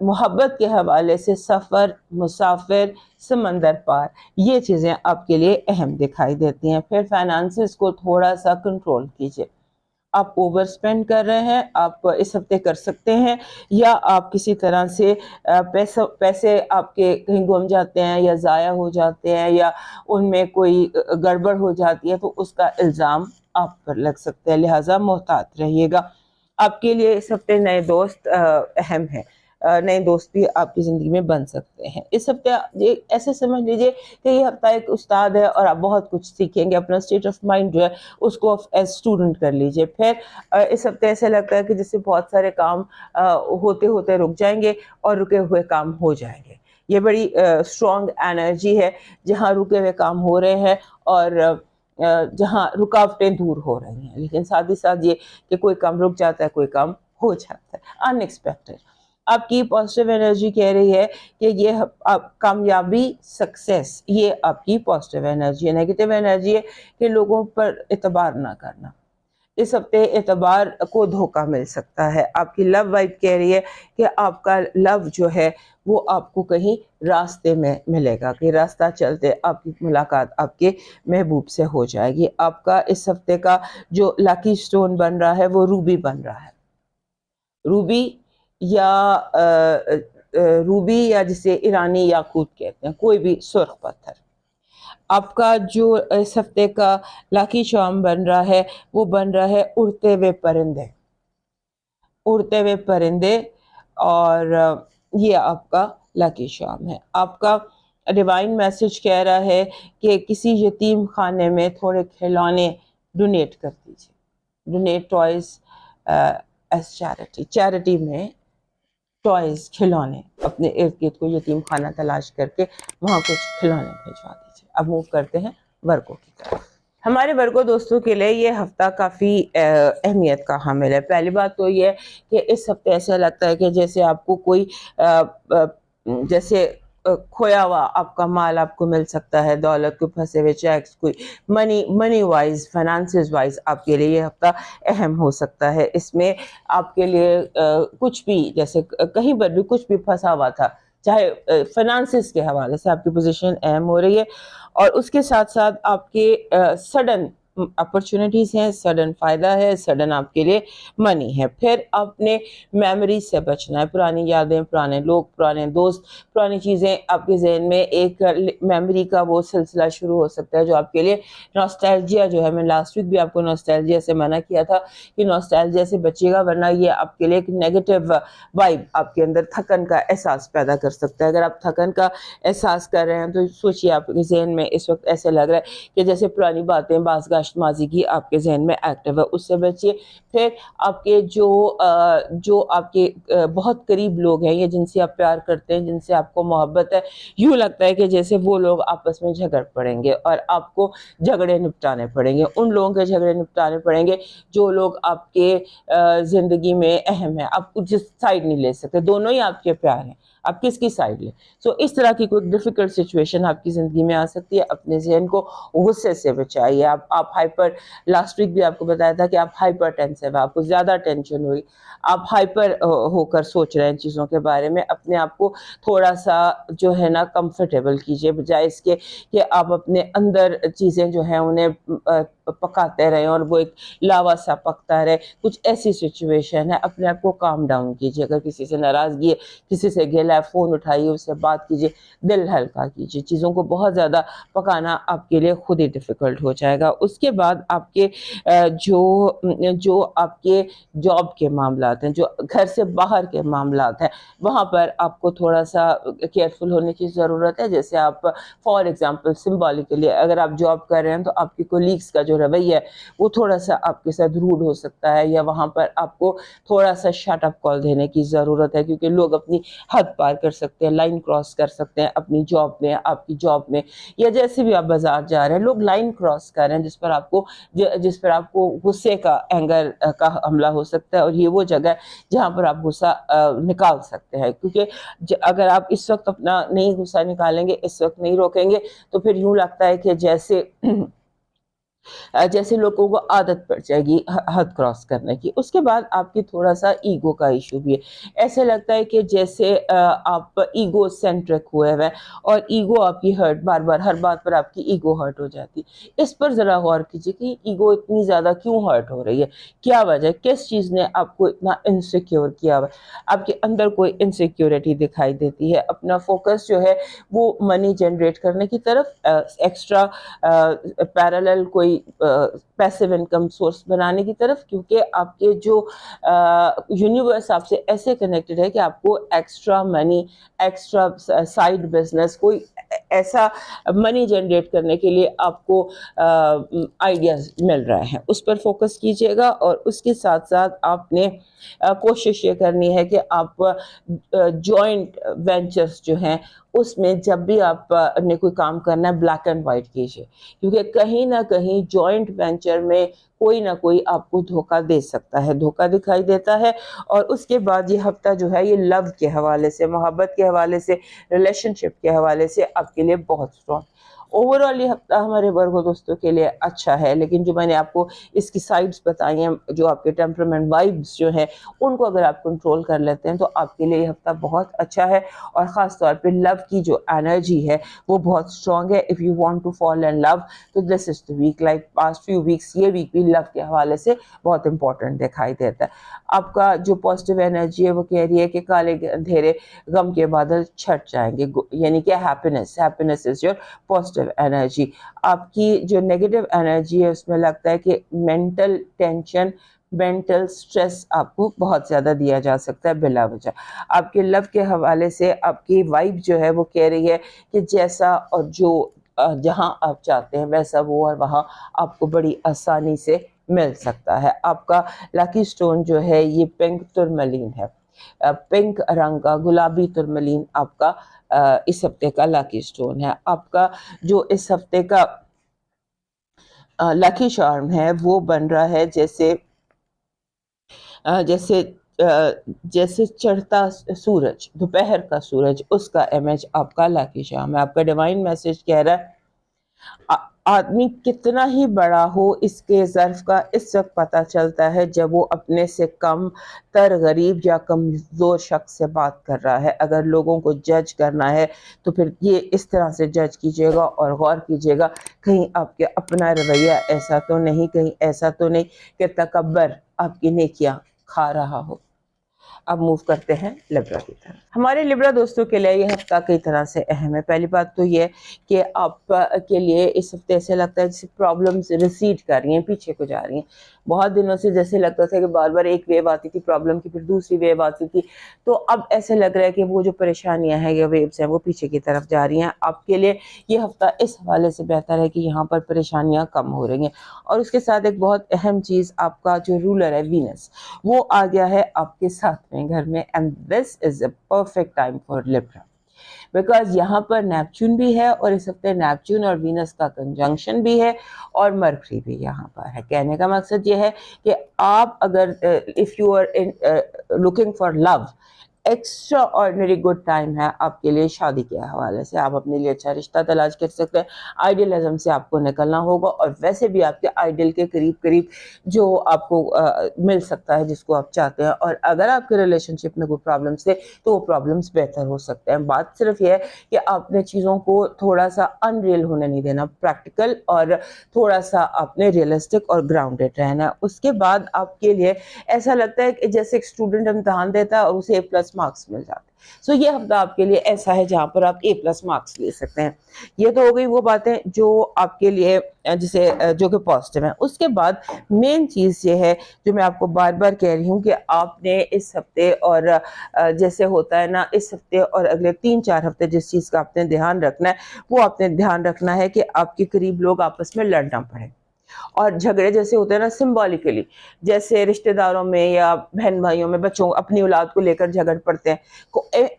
محبت کے حوالے سے سفر، مسافر، سمندر پار، یہ چیزیں آپ کے لیے اہم دکھائی دیتی ہیں. پھر فائنانسز کو تھوڑا سا کنٹرول کیجئے. آپ اوور سپینڈ کر رہے ہیں، آپ اس ہفتے کر سکتے ہیں، یا آپ کسی طرح سے پیسے آپ کے کہیں گم جاتے ہیں یا ضائع ہو جاتے ہیں یا ان میں کوئی گڑبڑ ہو جاتی ہے، تو اس کا الزام آپ پر لگ سکتا ہے، لہٰذا محتاط رہیے گا. آپ کے لیے اس ہفتے نئے دوست اہم ہیں، نئے دوست بھی آپ کی زندگی میں بن سکتے ہیں. اس ہفتے ایسے سمجھ لیجئے کہ یہ ہفتہ ایک استاد ہے اور آپ بہت کچھ سیکھیں گے. اپنا اسٹیٹ آف مائنڈ جو ہے اس کو ایز اسٹوڈنٹ کر لیجئے. پھر اس ہفتے ایسے لگتا ہے کہ جس سے بہت سارے کام ہوتے ہوتے رک جائیں گے اور رکے ہوئے کام ہو جائیں گے. یہ بڑی اسٹرانگ انرجی ہے، جہاں رکے ہوئے کام ہو رہے ہیں اور جہاں رکاوٹیں دور ہو رہی ہیں. لیکن ساتھ ہی ساتھ یہ کہ کوئی کام رک جاتا ہے، کوئی کام ہو جاتا ہے ان ایکسپیکٹڈ. آپ کی پازیٹیو انرجی کہہ رہی ہے کہ یہ کامیابی، سکسیس، یہ آپ کی پازیٹیو انرجی ہے. نیگیٹو انرجی ہے کہ لوگوں پر اعتبار نہ کرنا. اس ہفتے اعتبار کو دھوکہ مل سکتا ہے. آپ کی لو وائب کہہ رہی ہے کہ آپ کا لو جو ہے وہ آپ کو کہیں راستے میں ملے گا، کہ راستہ چلتے آپ کی ملاقات آپ کے محبوب سے ہو جائے گی. آپ کا اس ہفتے کا جو لاکی سٹون بن رہا ہے وہ روبی بن رہا ہے. روبی یا روبی یا جسے ایرانی یاقوت کہتے ہیں، کوئی بھی سرخ پتھر. آپ کا جو اس ہفتے کا لاکی چارم بن رہا ہے وہ بن رہا ہے اڑتے ہوئے پرندے. اڑتے ہوئے پرندے، اور یہ آپ کا لاکی چارم ہے. آپ کا ڈیوائن میسج کہہ رہا ہے کہ کسی یتیم خانے میں تھوڑے کھلونے ڈونیٹ کر دیجیے. Donate toys as charity. Charity میں ٹوائز، کھلونے، اپنے ارد گرد کو یتیم خانہ تلاش کر کے وہاں کچھ کھلونے بھیجوا دیجیے. اب موو کرتے ہیں ورگو کی طرف. ہمارے ورگو دوستوں کے لیے یہ ہفتہ کافی اہمیت کا حامل ہے. پہلی بات تو یہ کہ اس ہفتے ایسا لگتا ہے کہ جیسے آپ کو کوئی جیسے کھویا ہوا آپ کا مال آپ کو مل سکتا ہے، دولت کو پھنسے ہوئے چیکس، کوئی منی وائز، فائنانسز وائز آپ کے لیے یہ ہفتہ اہم ہو سکتا ہے. اس میں آپ کے لیے کچھ بھی، جیسے کہیں پر بھی کچھ بھی پھنسا ہوا تھا، چاہے فائنانسز کے حوالے سے آپ کی پوزیشن اہم ہو رہی ہے. اور اس کے ساتھ ساتھ آپ کے سڈن اپرچونیٹیز ہیں, سڈن فائدہ ہے, سڈن آپ کے لیے منی ہے. پھر اپنے میموریز سے بچنا ہے, پرانی یادیں, پرانے لوگ, پرانے دوست, پرانی چیزیں آپ کے ذہن میں ایک میموری کا وہ سلسلہ شروع ہو سکتا ہے جو آپ کے لیے نوسٹیلجیا جو ہے, میں لاسٹ ویک بھی آپ کو نوسٹیلجیا سے منع کیا تھا کہ نوسٹیلجیا سے بچیے گا, ورنہ یہ آپ کے لیے ایک نیگیٹو وائب, آپ کے اندر تھکن کا احساس پیدا کر سکتا ہے. اگر آپ تھکن کا احساس کر رہے ہیں تو سوچیے آپ کے ذہن میں اس وقت ایسے لگ رہا ہے کہ جیسے پرانی باتیں باز گشت ماضی کی آپ کے ذہن میں ایکٹیو ہے, اس سے بچیے. پھر آپ کے جو آپ کے بہت قریب لوگ ہیں یا جن سے آپ پیار کرتے ہیں, جن سے آپ کو محبت ہے, یوں لگتا ہے کہ جیسے وہ لوگ آپس میں جھگڑ پڑیں گے اور آپ کو جھگڑے نپٹانے پڑیں گے, ان لوگوں کے جھگڑے نپٹانے پڑیں گے جو لوگ آپ کے زندگی میں اہم ہیں. آپ جس سائڈ نہیں لے سکتے, دونوں ہی آپ کے پیار ہیں, آپ کس کی سائڈ لیں. سو اس طرح کی کوئی ڈیفیکلٹ سچویشن آپ کی زندگی میں آ سکتی ہے. اپنے ذہن کو غصے سے بچائیے. آپ ہائپر, لاسٹ ویک بھی آپ کو بتایا تھا کہ آپ ہائپر ٹینسو, آپ کو زیادہ ٹینشن ہوئی, آپ ہائپر ہو کر سوچ رہے ہیں چیزوں کے بارے میں. اپنے آپ کو تھوڑا سا جو ہے نا کمفرٹیبل کیجیے, بجائے اس کے کہ آپ اپنے اندر چیزیں جو ہیں انہیں پکاتے رہیں اور وہ ایک لاوا سا پکتا رہے. کچھ ایسی سچویشن ہے, اپنے آپ کو کام ڈاؤن کیجیے. اگر کسی سے ناراضگی ہے, کسی سے گلا ہے, فون اٹھائیے, اس سے بات کیجیے, دل ہلکا کیجیے. چیزوں کو بہت زیادہ پکانا آپ کے لیے خود ہی ڈیفیکلٹ ہو جائے گا. اس کے بعد آپ کے جو آپ کے جاب کے معاملات ہیں, جو گھر سے باہر کے معاملات ہیں, وہاں پر آپ کو تھوڑا سا کیئرفل ہونے کی ضرورت ہے. جیسے آپ فار ایگزامپل سمبولکلی اگر آپ جاب کر رہے ہیں تو آپ کے کولیگس کا جو رویہ ہے وہ تھوڑا سا آپ کے ساتھ روڈ ہو سکتا ہے, یا وہاں پر آپ کو تھوڑا سا شٹ اپ کال دینے کی ضرورت ہے, کیونکہ لوگ اپنی حد پار کر سکتے ہیں, لائن کراس کر سکتے ہیں اپنی جاب میں, آپ کی جاب میں, یا جیسے بھی آپ بازار جا رہے ہیں لوگ لائن کراس کر رہے ہیں جس پر آپ کو غصے کا اینگر کا حملہ ہو سکتا ہے. اور یہ وہ جگہ ہے جہاں پر آپ غصہ نکال سکتے ہیں, کیونکہ اگر آپ اس وقت اپنا نہیں غصہ نکالیں گے, اس وقت نہیں روکیں گے, تو پھر یوں لگتا ہے کہ جیسے لوگوں کو عادت پڑ جائے گی حد کراس کرنے کی. اس کے بعد آپ کی تھوڑا سا ایگو کا ایشو بھی ہے. ایسے لگتا ہے کہ جیسے آپ ایگو سینٹرک ہوئے ہوئے, اور ایگو آپ کی ہرٹ, بار بار ہر بات پر آپ کی ایگو ہرٹ ہو جاتی. اس پر ذرا غور کیجیے کہ ایگو اتنی زیادہ کیوں ہرٹ ہو رہی ہے, کیا وجہ ہے, کس چیز نے آپ کو اتنا انسیکیور کیا ہوا ہے. آپ کے اندر کوئی انسیکیورٹی دکھائی دیتی ہے. اپنا فوکس جو ہے وہ منی جنریٹ کرنے کی طرف, ایکسٹرا پیرالل کوئی پیسیو انکم سورس بنانے کی طرف, کیونکہ آپ کے جو یونیورس آپ سے ایسے کنیکٹڈ ہے کہ آپ کو extra money, extra side business, کوئی ایسا منی جنریٹ کرنے کے لیے آپ کو آئیڈیاز مل رہے ہیں. اس پر فوکس کیجیے گا. اور اس کے ساتھ ساتھ آپ نے کوشش یہ کرنی ہے کہ آپ جوائنٹ وینچرز جو ہیں اس میں جب بھی آپ نے کوئی کام کرنا ہے بلیک اینڈ وائٹ کیجیے, کیونکہ کہیں نہ کہیں جوائنٹ وینچر میں کوئی نہ کوئی آپ کو دھوکہ دے سکتا ہے, دھوکہ دکھائی دیتا ہے. اور اس کے بعد یہ ہفتہ جو ہے یہ لو کے حوالے سے, محبت کے حوالے سے, ریلیشن شپ کے حوالے سے آپ کے لیے بہت اسٹرانگ. اوور آل یہ ہفتہ ہمارے ورگو دوستوں کے لیے اچھا ہے, لیکن جو میں نے آپ کو اس کی سائڈز بتائی ہیں, جو آپ کے ٹیمپرمنٹ وائبس جو ہیں ان کو اگر آپ کنٹرول کر لیتے ہیں تو آپ کے لیے یہ ہفتہ بہت اچھا ہے. اور خاص طور پہ لو کی جو انرجی ہے وہ بہت اسٹرانگ ہے. If you want to fall in love تو this is the week, like past few weeks, یہ ویک بھی لو کے حوالے سے بہت امپورٹنٹ دکھائی دیتا ہے. آپ کا جو پازیٹیو انرجی ہے وہ کہہ رہی ہے کہ کالے اندھیرے غم کے بادل چھٹ جائیں گے, یعنی کہ happiness is your positive energy. آپ کی جو نیگیٹو انرجی ہے اس میں لگتا ہے کہ مینٹل ٹینشن, مینٹل سٹریس آپ کو بہت زیادہ دیا جا سکتا ہے بلا وجہ. آپ کے لو کے حوالے سے آپ کی وائب جو ہے وہ کہہ رہی ہے کہ جیسا اور جو جہاں آپ چاہتے ہیں ویسا وہ اور وہاں آپ کو بڑی آسانی سے مل سکتا ہے. آپ کا لکی سٹون جو ہے یہ پنک ترملین ہے, پنک رنگ کا گلابی ترملین آپ کا اس ہفتے کا لکی سٹون ہے. آپ کا جو اس ہفتے کا لکی چارم ہے وہ بن رہا ہے جیسے چڑھتا سورج, دوپہر کا سورج, اس کا امیج آپ کا لکی چارم ہے. آپ کا ڈیوائن میسج کہہ رہا ہے آدمی کتنا ہی بڑا ہو اس کے ظرف کا اس وقت پتہ چلتا ہے جب وہ اپنے سے کم تر غریب یا کمزور شخص سے بات کر رہا ہے. اگر لوگوں کو جج کرنا ہے تو پھر یہ اس طرح سے جج کیجیے گا اور غور کیجیے گا کہیں آپ کے اپنا رویہ ایسا تو نہیں, کہیں ایسا تو نہیں کہ تکبر آپ کی نیکیاں کھا رہا ہو. اب موو کرتے ہیں لبرا کی طرف. ہمارے لبرا دوستوں کے لیے یہ ہفتہ کئی طرح سے اہم ہے. پہلی بات تو یہ کہ آپ کے لیے اس ہفتے ایسے لگتا ہے جیسے پرابلمز ریسیڈ کر رہی ہیں, پیچھے کو جا رہی ہیں. بہت دنوں سے جیسے لگتا تھا کہ بار بار ایک ویو آتی تھی پرابلم کی, پھر دوسری ویو آتی تھی, تو اب ایسے لگ رہا ہے کہ وہ جو پریشانیاں ہیں یا ویوز ہیں وہ پیچھے کی طرف جا رہی ہیں. آپ کے لیے یہ ہفتہ اس حوالے سے بہتر ہے کہ یہاں پر پریشانیاں کم ہو رہی ہیں. اور اس کے ساتھ ایک بہت اہم چیز, آپ کا جو رولر ہے وینس وہ آ گیا ہے آپ کے 7ویں گھر میں, and this is a perfect time for Libra because یہاں پر نیپچون بھی ہے اور اس ہفتے نیپچون اور وینس کا کنجنکشن بھی ہے اور مرکری بھی یہاں پر ہے. کہنے کا مقصد یہ ہے کہ آپ اگر if you are looking for love, extraordinary good time ہے آپ کے لیے شادی کے حوالے سے. آپ اپنے لیے اچھا رشتہ تلاش کر سکتے ہیں. آئیڈیلزم سے آپ کو نکلنا ہوگا اور ویسے بھی آپ کے آئیڈیل کے قریب قریب جو آپ کو مل سکتا ہے جس کو آپ چاہتے ہیں. اور اگر آپ کے ریلیشن شپ میں کوئی پرابلمس تھے تو وہ پرابلمس بہتر ہو سکتے ہیں. بات صرف یہ ہے کہ آپ نے چیزوں کو تھوڑا سا ان ریئل ہونے نہیں دینا, پریکٹیکل اور تھوڑا سا آپ نے ریئلسٹک اور گراؤنڈیڈ رہنا. اس کے بعد آپ کے لیے ایسا لگتا ہے کہ جیسے ایک اسٹوڈنٹ امتحان دیتا ہے اور اسے A+ مارکس مل جاتے ہیں. سو یہ ہفتہ آپ کے لیے ایسا ہے جہاں پر آپ A+ مارکس لے سکتے ہیں. یہ تو ہو گئی وہ باتیں جو آپ کے لیے جسے جو کہ پازیٹیو ہیں. اس کے بعد مین چیز یہ ہے جو میں آپ کو بار بار کہہ رہی ہوں کہ آپ نے اس ہفتے اور جیسے ہوتا ہے نا اس ہفتے اور اگلے 3-4 ہفتے جس چیز کا آپ نے دھیان رکھنا ہے وہ آپ نے دھیان رکھنا ہے کہ آپ کے قریب لوگ آپس میں لڑنا پڑے. اور جھگڑے جیسے ہوتے ہیں نا سمبولیکلی, جیسے رشتہ داروں میں یا بہن بھائیوں میں بچوں اپنی اولاد کو لے کر جھگڑ پڑتے ہیں.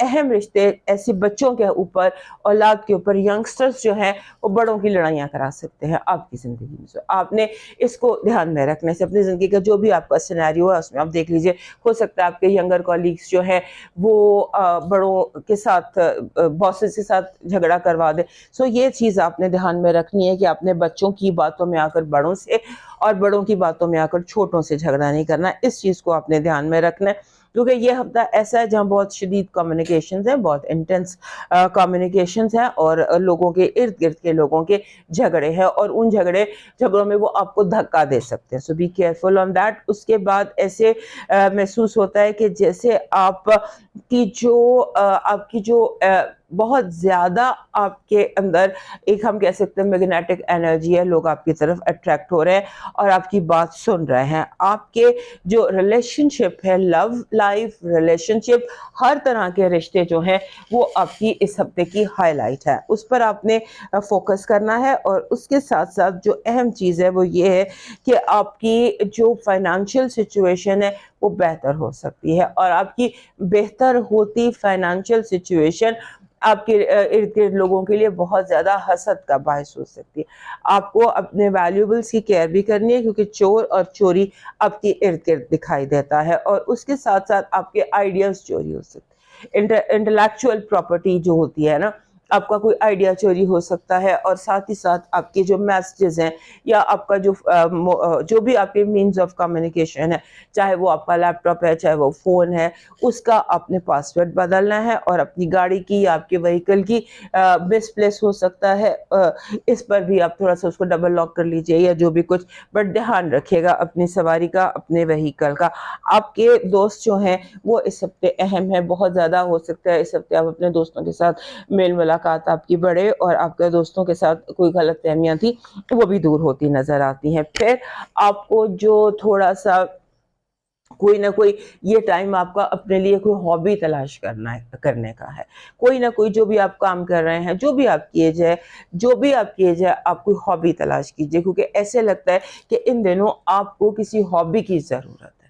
اہم رشتے ایسے بچوں کے اوپر, اولاد کے اوپر, ینگسٹرز جو ہیں وہ بڑوں کی لڑائیاں کرا سکتے ہیں آپ کی زندگی میں. سے آپ نے اس کو دھیان میں رکھنے سے اپنی زندگی کا جو بھی آپ کا سینیریو ہے اس میں آپ دیکھ لیجئے, ہو سکتا ہے آپ کے ینگر کولیگز جو ہیں وہ بڑوں کے ساتھ باسز کے ساتھ جھگڑا کروا دے. سو یہ چیز آپ نے دھیان میں رکھنی ہے کہ آپ نے بچوں کی باتوں میں آ کر بڑوں سے اور بڑوں کی باتوں میں آ کر چھوٹوں سے جھگڑا نہیں کرنا. اس چیز کو آپ نے دھیان میں رکھنا ہے کیونکہ یہ ہفتہ ایسا ہے جہاں بہت شدید کمیونیکیشنز ہیں, بہت انٹینس کمیونیکیشنز ہیں اور لوگوں کے ارد گرد کے لوگوں کے جھگڑے ہیں اور ان جھگڑوں میں وہ آپ کو دھکا دے سکتے ہیں. سو بی کیئرفل آن دیٹ. اس کے بعد ایسے محسوس ہوتا ہے کہ جیسے آپ کی جو بہت زیادہ آپ کے اندر ایک ہم کہہ سکتے ہیں میگنیٹک انرجی ہے, لوگ آپ کی طرف اٹریکٹ ہو رہے ہیں اور آپ کی بات سن رہے ہیں. آپ کے جو ریلیشن شپ ہے, لو لائف, ریلیشن شپ, ہر طرح کے رشتے جو ہیں وہ آپ کی اس ہفتے کی ہائی لائٹ ہے. اس پر آپ نے فوکس کرنا ہے. اور اس کے ساتھ ساتھ جو اہم چیز ہے وہ یہ ہے کہ آپ کی جو فائنانشیل سچویشن ہے وہ بہتر ہو سکتی ہے اور آپ کی بہتر ہوتی فائنانشیل سچویشن آپ کے ارد گرد لوگوں کے لیے بہت زیادہ حسد کا باعث ہو سکتی ہے. آپ کو اپنے ویلیوبلس کی کیئر بھی کرنی ہے کیونکہ چور اور چوری آپ کے ارد گرد دکھائی دیتا ہے اور اس کے ساتھ ساتھ آپ کے آئیڈیاز چوری ہو سکتے ہیں. انٹلیکچوئل پراپرٹی جو ہوتی ہے نا, آپ کا کوئی آئیڈیا چوری ہو سکتا ہے اور ساتھ ہی ساتھ آپ کے جو میسیجز ہیں یا آپ کا جو بھی آپ کے مینز آف کمیونیکیشن ہے, چاہے وہ آپ کا لیپ ٹاپ ہے, چاہے وہ فون ہے, اس کا آپ نے پاسورڈ بدلنا ہے. اور اپنی گاڑی کی یا آپ کے وہیکل کی مس پلیس ہو سکتا ہے, اس پر بھی آپ تھوڑا سا اس کو ڈبل لاک کر لیجئے یا جو بھی کچھ, بٹ دھیان رکھیے گا اپنی سواری کا, اپنے وہیکل کا. آپ کے دوست جو ہیں وہ اس ہفتے اہم ہے, بہت زیادہ. ہو سکتا ہے اس ہفتے آپ اپنے دوستوں کے ساتھ میل ملاقات آپ کی بڑھے اور آپ کے دوستوں کے ساتھ کوئی غلط فہمیاں تھی وہ بھی دور ہوتی نظر آتی ہیں. پھر آپ کو جو تھوڑا سا کوئی نہ کوئی یہ ٹائم آپ کا اپنے لیے کوئی ہابی تلاش کرنے کا ہے. کوئی نہ کوئی جو بھی آپ کام کر رہے ہیں, جو بھی آپ کی ایج ہے, آپ کوئی ہابی تلاش کیجئے کیونکہ ایسے لگتا ہے کہ ان دنوں آپ کو کسی ہابی کی ضرورت ہے.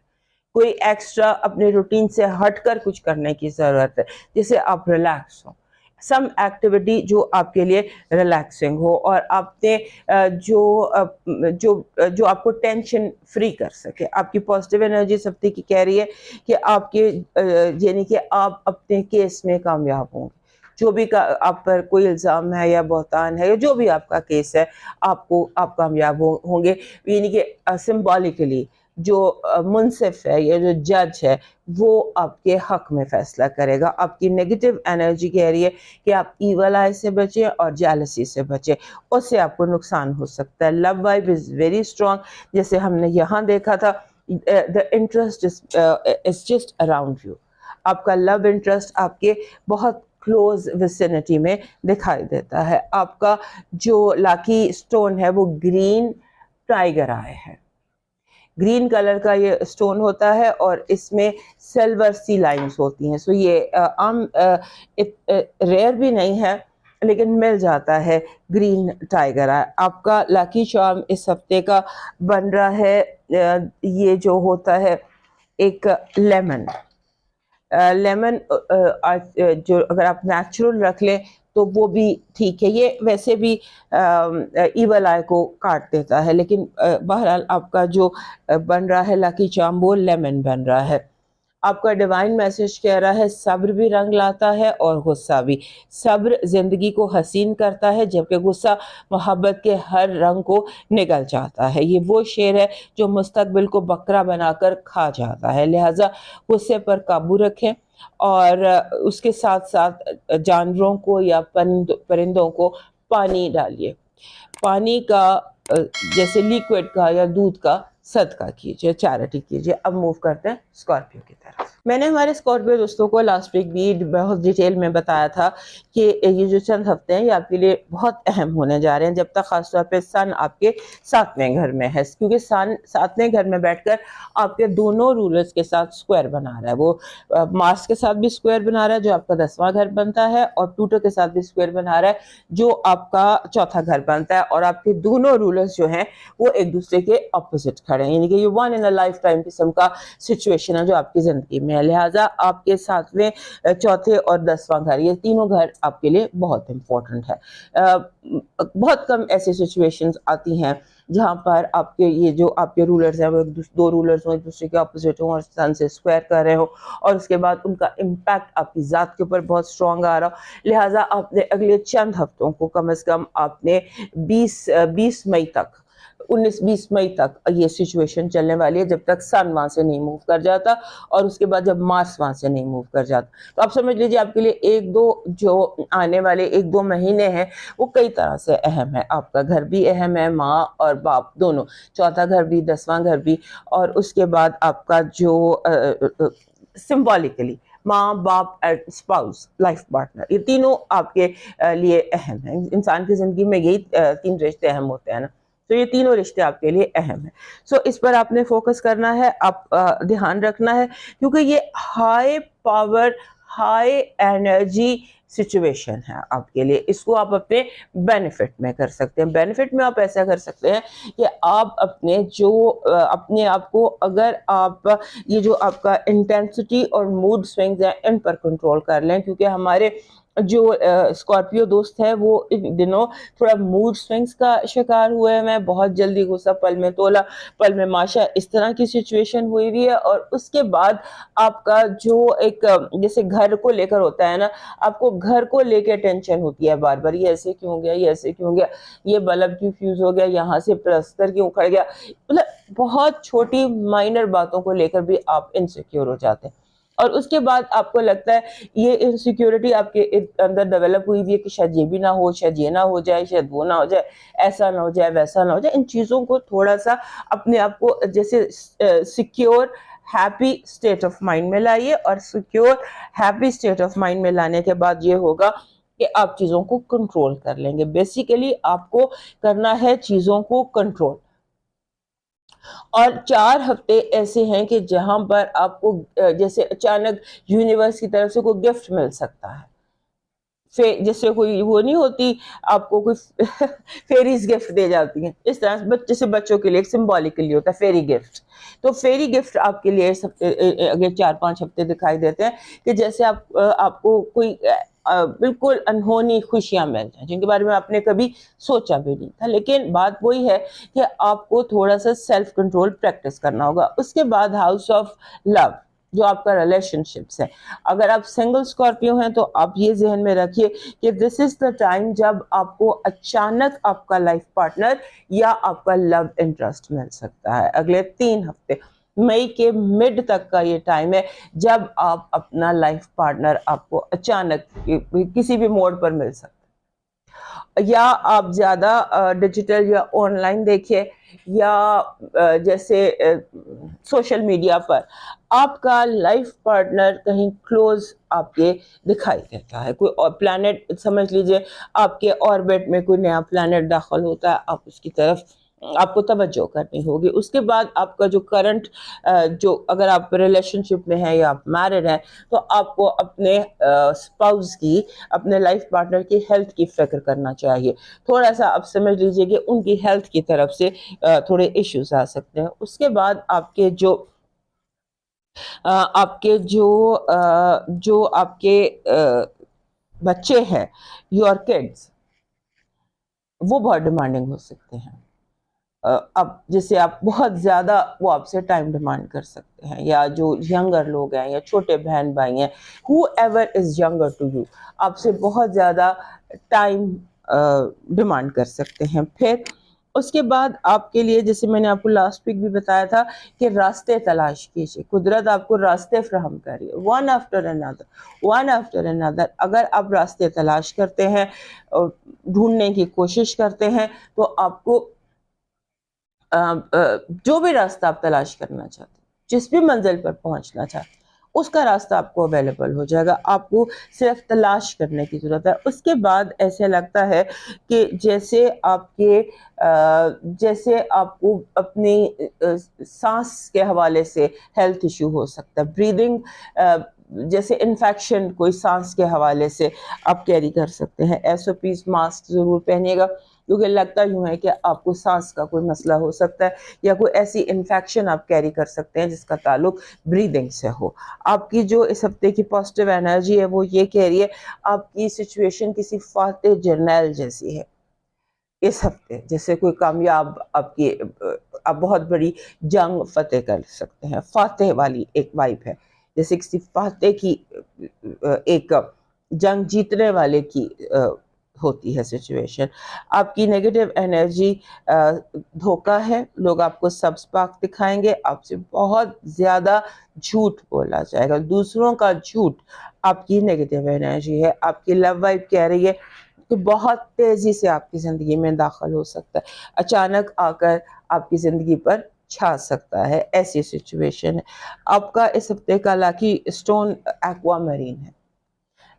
کوئی ایکسٹرا اپنے روٹین سے ہٹ کر کچھ کرنے کی ضرورت ہے جس سے آپ ریلیکس ہو. سم ایکٹیویٹی جو آپ کے لیے ریلیکسنگ ہو اور آپ نے جو آپ کو ٹینشن فری کر سکے. آپ کی پازیٹیو انرجی اس ہفتے کی کہہ رہی ہے کہ آپ کے یعنی کہ آپ اپنے کیس میں کامیاب ہوں گے. جو بھی آپ پر کوئی الزام ہے یا بہتان ہے یا جو بھی آپ کا کیس ہے، آپ کامیاب ہوں گے. یعنی کہ سمبولکلی جو منصف ہے یا جو جج ہے وہ آپ کے حق میں فیصلہ کرے گا. آپ کی نیگیٹو انرجی کہہ رہی ہے کہ آپ ایول آئی سے بچیں اور جیلسی سے بچیں، اس سے آپ کو نقصان ہو سکتا ہے. لو وائب از ویری اسٹرانگ، جیسے ہم نے یہاں دیکھا تھا. the interest is just around you. آپ کا لو انٹرسٹ آپ کے بہت کلوز ویسینٹی میں دکھائی دیتا ہے. آپ کا جو لاکی اسٹون ہے وہ گرین ٹائیگر آئے ہے. گرین کلر کا یہ اسٹون ہوتا ہے اور اس میں سلور سی لائنز ہوتی ہیں. سو یہ عام ریئر بھی نہیں ہے لیکن مل جاتا ہے گرین ٹائیگر. آپ کا لاکی چارم اس ہفتے کا بن رہا ہے یہ جو ہوتا ہے ایک لیمن. لیمن جو اگر آپ نیچرل رکھ لیں تو وہ بھی ٹھیک ہے. یہ ویسے بھی ایول آئی کو کاٹ دیتا ہے، لیکن بہرحال آپ کا جو بن رہا ہے لاکی چارم وہ لیمن بن رہا ہے. آپ کا ڈیوائن میسج کہہ رہا ہے صبر بھی رنگ لاتا ہے اور غصہ بھی. صبر زندگی کو حسین کرتا ہے جبکہ غصہ محبت کے ہر رنگ کو نگل جاتا ہے. یہ وہ شیر ہے جو مستقبل کو بکرا بنا کر کھا جاتا ہے. لہٰذا غصے پر قابو رکھیں اور اس کے ساتھ ساتھ جانوروں کو یا پرندوں کو پانی ڈالیے. پانی کا جیسے لیکوڈ کا یا دودھ کا صدقہ کیجیے، چیریٹی کیجیے. اب موو کرتے ہیں اسکارپیو کی طرف. میں نے ہمارے اسکارپیو دوستوں کو لاسٹ ویک بھی بہت ڈیٹیل میں بتایا تھا کہ یہ جو چند ہفتے ہیں یہ آپ کے لیے بہت اہم ہونے جا رہے ہیں، جب تک خاص طور پہ سن آپ کے 7ویں گھر میں ہے. کیونکہ سن 7ویں گھر میں بیٹھ کر آپ کے دونوں رولرز کے ساتھ اسکوائر بنا رہا ہے. وہ مارس کے ساتھ بھی اسکوائر بنا رہا ہے جو آپ کا 10واں گھر بنتا ہے، اور پلوٹو کے ساتھ بھی اسکوائر بنا رہا ہے جو آپ کا 4تھا گھر بنتا ہے. اور آپ کے دونوں رولرز جو ہیں وہ ایک دوسرے کے اپوزٹ کھڑے ہیں، یعنی کہ یہ one in a life time قسم کا سچویشن ہے جو آپ کی زندگی میں ہے. لہٰذا آپ کے 7ویں، 4تھے اور 10واں گھر، یہ تینوں گھر آپ کے لیے بہت امپورٹنٹ ہے. بہت کم ایسی سچویشنز آتی ہیں جہاں پر آپ کے یہ جو آپ کے رولرز ہیں وہ دو رولرز ہوں ایک دوسرے کے اپوزٹ ہوں اور سن سے اسکوائر کر رہے ہوں، اور اس کے بعد ان کا امپیکٹ آپ کی ذات کے اوپر بہت اسٹرانگ آ رہا ہو. لہٰذا آپ نے اگلے چند ہفتوں کو کم از کم آپ نے 20 مئی تک 19-20 مئی تک یہ سچویشن چلنے والی ہے جب تک سن وہاں سے نہیں موو کر جاتا اور اس کے بعد جب مارس وہاں سے نہیں موو کر جاتا. تو آپ سمجھ لیجیے آپ کے لیے 1-2 جو آنے والے 1-2 مہینے ہیں وہ کئی طرح سے اہم ہے. آپ کا گھر بھی اہم ہے، ماں اور باپ دونوں، 4تھا گھر بھی 10واں گھر بھی، اور اس کے بعد آپ کا جو سمبولیکلی ماں باپ اینڈ اسپاؤس لائف پارٹنر، یہ تینوں آپ کے لیے اہم ہیں. انسان کی زندگی میں یہی 3 رشتے اہم ہوتے ہیں نا، تو یہ تینوں رشتے آپ کے لیے اہم ہیں. سو اس پر آپ نے فوکس کرنا ہے، آپ دھیان رکھنا ہے، کیونکہ یہ high power high energy situation ہے آپ کے لیے. اس کو آپ اپنے بینیفٹ میں کر سکتے ہیں. بینیفٹ میں آپ ایسا کر سکتے ہیں کہ آپ اپنے آپ کو، اگر آپ یہ جو آپ کا انٹینسٹی اور موڈ سوئنگز ہیں ان پر کنٹرول کر لیں، کیونکہ ہمارے جو اسکارپیو دوست ہے وہ ان دنوں تھوڑا موڈ سوئنگز کا شکار ہوئے ہیں. بہت جلدی غصہ، پل میں تولا پل میں ماشا، اس طرح کی سچویشن ہوئی ہوئی ہے. اور اس کے بعد آپ کا جو ایک جیسے گھر کو لے کر ہوتا ہے نا، آپ کو گھر کو لے کے ٹینشن ہوتی ہے بار بار، یہ ایسے کیوں گیا، یہ ایسے کیوں گیا، یہ بلب کیوں فیوز ہو گیا، یہاں سے پلستر کیوں اکھڑ گیا. مطلب بہت چھوٹی مائنر باتوں کو لے کر بھی آپ انسیکیور ہو جاتے ہیں. اور اس کے بعد آپ کو لگتا ہے یہ انسیکیورٹی آپ کے اندر ڈیولپ ہوئی ہے کہ شاید یہ بھی نہ ہو، شاید یہ نہ ہو جائے، شاید وہ نہ ہو جائے، ایسا نہ ہو جائے، ویسا نہ ہو جائے. ان چیزوں کو تھوڑا سا اپنے آپ کو جیسے secure happy state of mind میں لائیے. اور secure happy state of mind میں لانے کے بعد یہ ہوگا کہ آپ چیزوں کو کنٹرول کر لیں گے. بیسیکلی آپ کو کرنا ہے چیزوں کو کنٹرول. اور 4 ہفتے ایسے ہیں کہ جہاں پر آپ کو جیسے اچانک یونیورس کی طرف سے کوئی گفٹ مل سکتا ہے. جیسے کوئی وہ نہیں ہوتی آپ کو کوئی فیریز گفٹ دے جاتی ہیں، اس طرح جیسے بچوں کے لیے ایک سمبولکلی ہوتا ہے فیری گفٹ. تو فیری گفٹ آپ کے لیے اگلے 4-5 ہفتے دکھائی دیتے ہیں کہ جیسے آپ کو کوئی بالکل انہونی خوشیاں مل جائیں جن کے بارے میں آپ نے کبھی سوچا بھی نہیں تھا. لیکن بات وہی ہے کہ آپ کو تھوڑا سا سیلف کنٹرول پریکٹس کرنا ہوگا. اس کے بعد ہاؤس آف لو، جو آپ کا ریلیشن شپس ہے. اگر آپ سنگل اسکارپیو ہیں تو آپ یہ ذہن میں رکھیے کہ دس از دا ٹائم جب آپ کو اچانک آپ کا لائف پارٹنر یا آپ کا لو انٹرسٹ مل سکتا ہے. اگلے 3 ہفتے مئی کے مڈ تک کا یہ ٹائم ہے جب آپ اپنا لائف پارٹنر آپ کو اچانک کسی بھی موڑ پر مل سکتا ہے. یا آپ زیادہ ڈیجیٹل یا آن لائن دیکھیں یا جیسے سوشل میڈیا پر آپ کا لائف پارٹنر کہیں کلوز آپ کے دکھائی دیتا ہے. کوئی اور پلانٹ سمجھ لیجئے آپ کے آربٹ میں کوئی نیا پلانٹ داخل ہوتا ہے, آپ اس کی طرف آپ کو توجہ کرنی ہوگی. اس کے بعد آپ کا جو کرنٹ جو اگر آپ ریلیشن شپ میں ہیں یا آپ میرڈ ہیں تو آپ کو اپنے اسپاؤس کی, اپنے لائف پارٹنر کی ہیلتھ کی فکر کرنا چاہیے. تھوڑا سا آپ سمجھ لیجئے کہ ان کی ہیلتھ کی طرف سے تھوڑے ایشوز آ سکتے ہیں. اس کے بعد آپ کے جو بچے ہیں, یور کڈس, وہ بہت ڈیمانڈنگ ہو سکتے ہیں. اب جیسے آپ بہت زیادہ وہ آپ سے ٹائم ڈیمانڈ کر سکتے ہیں, یا جو ینگر لوگ ہیں یا چھوٹے بہن بھائی ہیں, whoever is younger to you, آپ سے بہت زیادہ ٹائم ڈیمانڈ کر سکتے ہیں. پھر اس کے بعد آپ کے لیے, جیسے میں نے آپ کو لاسٹ ویک بھی بتایا تھا کہ راستے تلاش کیجیے. قدرت آپ کو راستے فراہم کریے, ون آفٹر another. اگر آپ راستے تلاش کرتے ہیں, ڈھونڈنے کی کوشش کرتے ہیں, تو آپ کو جو بھی راستہ آپ تلاش کرنا چاہتے ہیں, جس بھی منزل پر پہنچنا چاہتے ہیں, اس کا راستہ آپ کو اویلیبل ہو جائے گا. آپ کو صرف تلاش کرنے کی ضرورت ہے. اس کے بعد ایسے لگتا ہے کہ جیسے آپ کو اپنی سانس کے حوالے سے ہیلتھ ایشو ہو سکتا ہے. بریدنگ جیسے انفیکشن کوئی سانس کے حوالے سے آپ کیری کر سکتے ہیں. SOPs ماسک ضرور پہنیے گا, کیونکہ لگتا یوں ہے کہ آپ کو سانس کا کوئی مسئلہ ہو سکتا ہے, یا کوئی ایسی انفیکشن آپ کیری کر سکتے ہیں جس کا تعلق بریدنگ سے ہو. آپ کی جو اس ہفتے کی پازیٹیو انرجی ہے وہ یہ کہہ رہی ہے آپ کی سچویشن کسی فاتح جرنیل جیسی ہے اس ہفتے. جیسے کوئی کامیاب آپ بہت بڑی جنگ فتح کر سکتے ہیں. فاتح والی ایک وائب ہے, جیسے کسی فاتح کی ایک جنگ جیتنے والے کی ہوتی ہے سچویشن. آپ کی نیگیٹو انرجی دھوکہ ہے. لوگ آپ کو سبز دکھائیں گے, آپ سے بہت زیادہ جھوٹ بولا جائے گا. دوسروں کا جھوٹ آپ کی نیگیٹو انرجی ہے. آپ کی لو وائب کہہ رہی ہے کہ بہت تیزی سے آپ کی زندگی میں داخل ہو سکتا ہے, اچانک آ کر آپ کی زندگی پر چھا سکتا ہے. ایسی سچویشن ہے. آپ کا اس ہفتے کا لاکی اسٹون ایکوا میرین ہے.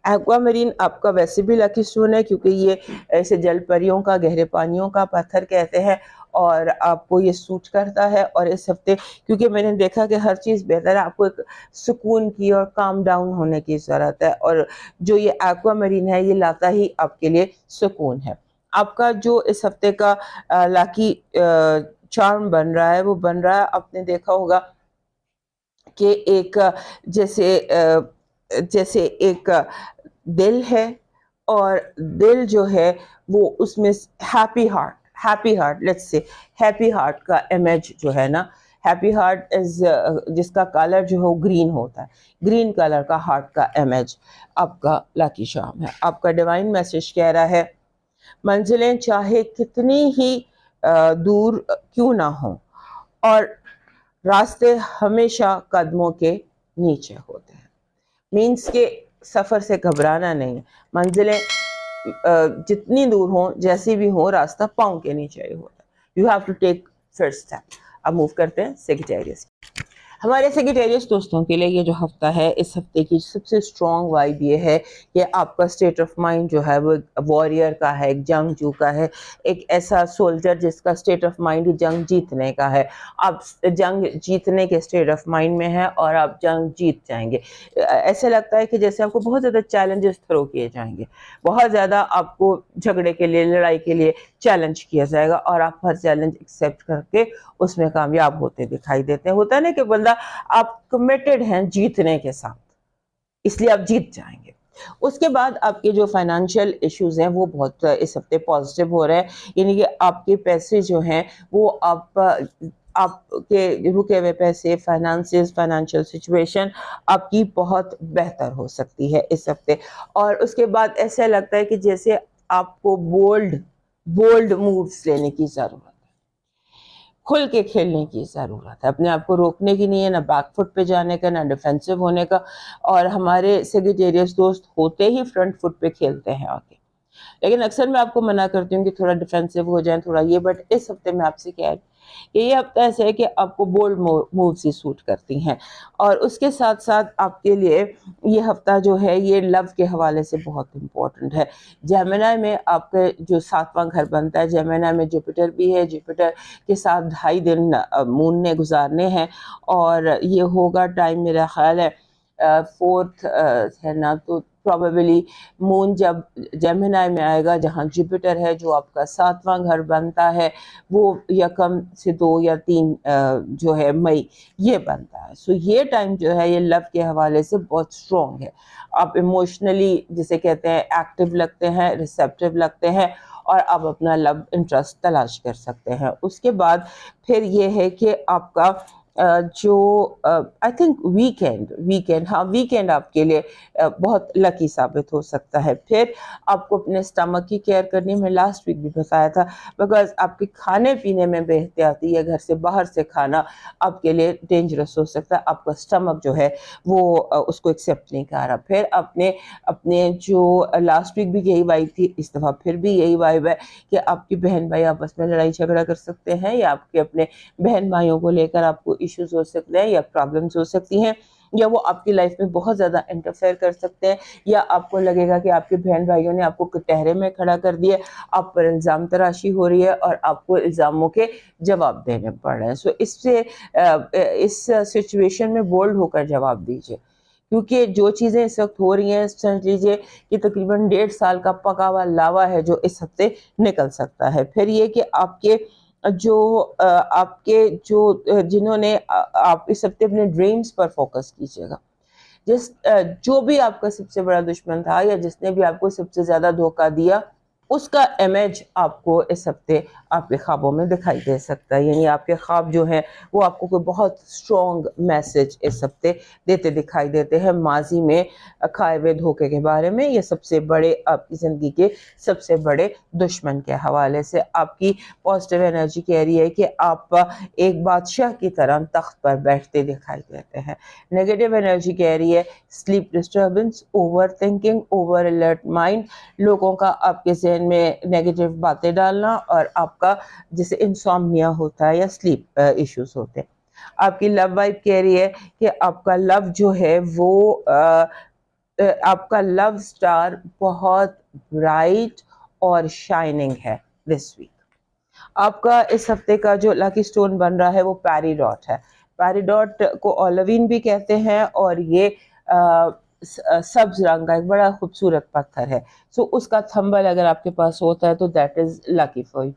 ایکوا میرین آپ کا ویسے بھی لکی اسٹون ہے, کیونکہ یہ ایسے جل پریوں کا, گہرے پانیوں کا پتھر کہتے ہیں, اور آپ کو یہ سوٹ کرتا ہے. اور اس ہفتے کیونکہ میں نے دیکھا کہ ہر چیز بہتر ہے, آپ کو ایک سکون کی اور کام ڈاؤن ہونے کی ضرورت ہے, اور جو یہ ایکوا میرین ہے یہ لاتا ہی آپ کے لیے سکون ہے. آپ کا جو اس ہفتے کا لاکی چارم بن رہا ہے وہ بن رہا ہے, آپ نے دیکھا ہوگا کہ ایک جیسے ایک دل ہے, اور دل جو ہے وہ اس میں happy heart let's say happy heart کا امیج جو ہے نا, ہیپی ہارٹ جس کا کلر جو ہے گرین ہوتا ہے, گرین کلر کا ہارٹ کا امیج آپ کا لاکی شام ہے. آپ کا ڈیوائن میسج کہہ رہا ہے منزلیں چاہے کتنی ہی دور کیوں نہ ہوں, اور راستے ہمیشہ قدموں کے نیچے ہوتے ہیں. مینس کے سفر سے گھبرانا نہیں, منزلیں جتنی دور ہوں جیسی بھی ہوں راستہ پاؤں کے نیچے ہی ہوتا ہے. You have to take first step. اب موو کرتے ہیں سیگیٹیریس. ہمارے سیگیٹیریس دوستوں کے لیے یہ جو ہفتہ ہے, اس ہفتے کی سب سے اسٹرانگ وائب یہ ہے کہ آپ کا اسٹیٹ آف مائنڈ جو ہے وہ وارئر کا ہے, ایک جنگجو کا ہے, ایک ایسا سولجر جس کا اسٹیٹ آف مائنڈ جنگ جیتنے کا ہے. آپ جنگ جیتنے کے اسٹیٹ آف مائنڈ میں ہیں اور آپ جنگ جیت جائیں گے. ایسا لگتا ہے کہ جیسے آپ کو بہت زیادہ چیلنجز تھرو کیے جائیں گے, بہت زیادہ آپ کو جھگڑے کے لیے, لڑائی کے لیے چیلنج کیا جائے گا, اور آپ ہر چیلنج ایکسیپٹ کر کے اس میں کامیاب ہوتے دکھائی دیتے ہیں. ہوتا ہے نا کہ بندہ آپ کمیٹڈ ہیں جیتنے کے ساتھ, اس لیے آپ جیت جائیں گے. اس کے بعد آپ کے جو فائنینشیل ایشوز ہیں وہ بہت اس ہفتے پازیٹیو ہو رہے ہیں, یعنی کہ آپ کے پیسے جو ہیں وہ آپ کے رکے ہوئے پیسے، فائنینشیل سچویشن آپ کی بہت بہتر ہو سکتی ہے اس ہفتے. اور اس کے بعد ایسا لگتا ہے کہ جیسے آپ کو بولڈ مووز لینے کی ضرورت ہے، کھل کے کھیلنے کی ضرورت ہے، اپنے آپ کو روکنے کی نہیں ہے، نہ بیک فٹ پہ جانے کا، نہ ڈیفینسو ہونے کا. اور ہمارے سیگیٹیریس دوست ہوتے ہی فرنٹ فٹ پہ کھیلتے ہیں آگے، لیکن اکثر میں آپ کو منع کرتی ہوں کہ تھوڑا ڈیفینسو ہو جائیں، تھوڑا یہ. بٹ اس ہفتے میں آپ سے کہہ رہی کہ یہ ہفتہ ایسا ہے کہ آپ کو بولڈ مووز ہی سوٹ کرتی ہیں. اور اس کے ساتھ ساتھ آپ کے لیے یہ ہفتہ جو ہے یہ لو کے حوالے سے بہت امپورٹنٹ ہے. جیمنائی میں آپ کے جو 7واں گھر بنتا ہے، جیمنائی میں جوپیٹر بھی ہے، جوپیٹر کے ساتھ 2.5 دن مون نے گزارنے ہیں. اور یہ ہوگا ٹائم میرا خیال ہے 4th ہے نا، تو پروبیبلی مون جب جیمنائی میں آئے گا جہاں جوپیٹر ہے جو آپ کا 7واں گھر بنتا ہے، وہ 1 سے 2 یا 3 جو ہے مئی یہ بنتا ہے. سو یہ ٹائم جو ہے یہ لو کے حوالے سے بہت اسٹرانگ ہے. آپ ایموشنلی جسے کہتے ہیں ایکٹیو لگتے ہیں، ریسیپٹیو لگتے ہیں، اور آپ اپنا لو انٹرسٹ تلاش کر سکتے ہیں. اس کے بعد پھر یہ ہے کہ آپ کا جو آئی تھنک ویکینڈ آپ کے لیے بہت لکی ثابت ہو سکتا ہے. پھر آپ کو اپنے اسٹمک کی کیئر کرنی، میں لاسٹ ویک بھی بتایا تھا، بیکاز آپ کے کھانے پینے میں بے احتیاطی یا گھر سے باہر سے کھانا آپ کے لیے ڈینجرس ہو سکتا ہے. آپ کا اسٹمک جو ہے وہ اس کو ایکسیپٹ نہیں کر رہا. پھر اپنے جو لاسٹ ویک بھی یہی وائب تھی، اس دفعہ پھر بھی یہی وائب ہے کہ آپ کی بہن بھائی آپس میں لڑائی جھگڑا کر سکتے ہیں، یا آپ کے اپنے بہن بھائیوں کو لے کر آپ کو ایشوز ہو سکتے ہیں یا پرابلمز ہو سکتی ہیں، یا وہ آپ کی لائف میں بہت زیادہ انٹرفیئر کر سکتے ہیں، یا آپ کو لگے گا کہ آپ کے بہن بھائیوں نے آپ کو کٹہرے میں کھڑا کر دیا، آپ پر الزام تراشی ہو رہی ہے اور آپ کو الزاموں کے جواب دینے پڑ رہے ہیں. سو اس سچویشن میں بولڈ ہو کر جواب دیجیے، کیونکہ جو چیزیں اس وقت ہو رہی ہیں سمجھ لیجیے کہ تقریباً 1.5 سال کا پکا ہوا لاوا ہے جو اس ہفتے نکل سکتا ہے. پھر یہ کہ آپ کے جنہوں نے آپ اس ہفتے اپنے ڈریمز پر فوکس کیجیے گا. جو بھی آپ کا سب سے بڑا دشمن تھا یا جس نے بھی آپ کو سب سے زیادہ دھوکہ دیا، اس کا امیج آپ کو اس ہفتے آپ کے خوابوں میں دکھائی دے سکتا ہے. یعنی آپ کے خواب جو ہیں وہ آپ کو کوئی بہت اسٹرانگ میسج اس ہفتے دیتے دکھائی دیتے ہیں ماضی میں کھائے ہوئے دھوکے کے بارے میں، یہ سب سے بڑے آپ کی زندگی کے سب سے بڑے دشمن کے حوالے سے. آپ کی پازیٹیو انرجی کہہ رہی ہے کہ آپ ایک بادشاہ کی طرح تخت پر بیٹھتے دکھائی دیتے ہیں. نیگیٹو انرجی کہہ رہی ہے sleep disturbance, over thinking, over alert mind, لوگوں کا آپ کے ذہن میں نیگیٹو باتیں ڈالنا، اور آپ کا جسے انسومنیا ہوتا ہے یا سلیپ ایشوز ہوتے ہیں. آپ کی لو وائب کہہ رہی ہے کہ آپ کا لو جو ہے وہ آپ کا لو سٹار بہت برائٹ اور شائننگ ہے دس ویک. آپ کا اس ہفتے کا جو لکی سٹون بن رہا ہے وہ پیری ڈاٹ ہے. پیری ڈاٹ کو اولوین بھی کہتے ہیں، اور یہ سبز رنگ کا ایک بڑا خوبصورت پتھر ہے. سو اس کا تھمبل اگر آپ کے پاس ہوتا ہے تو that is lucky for you.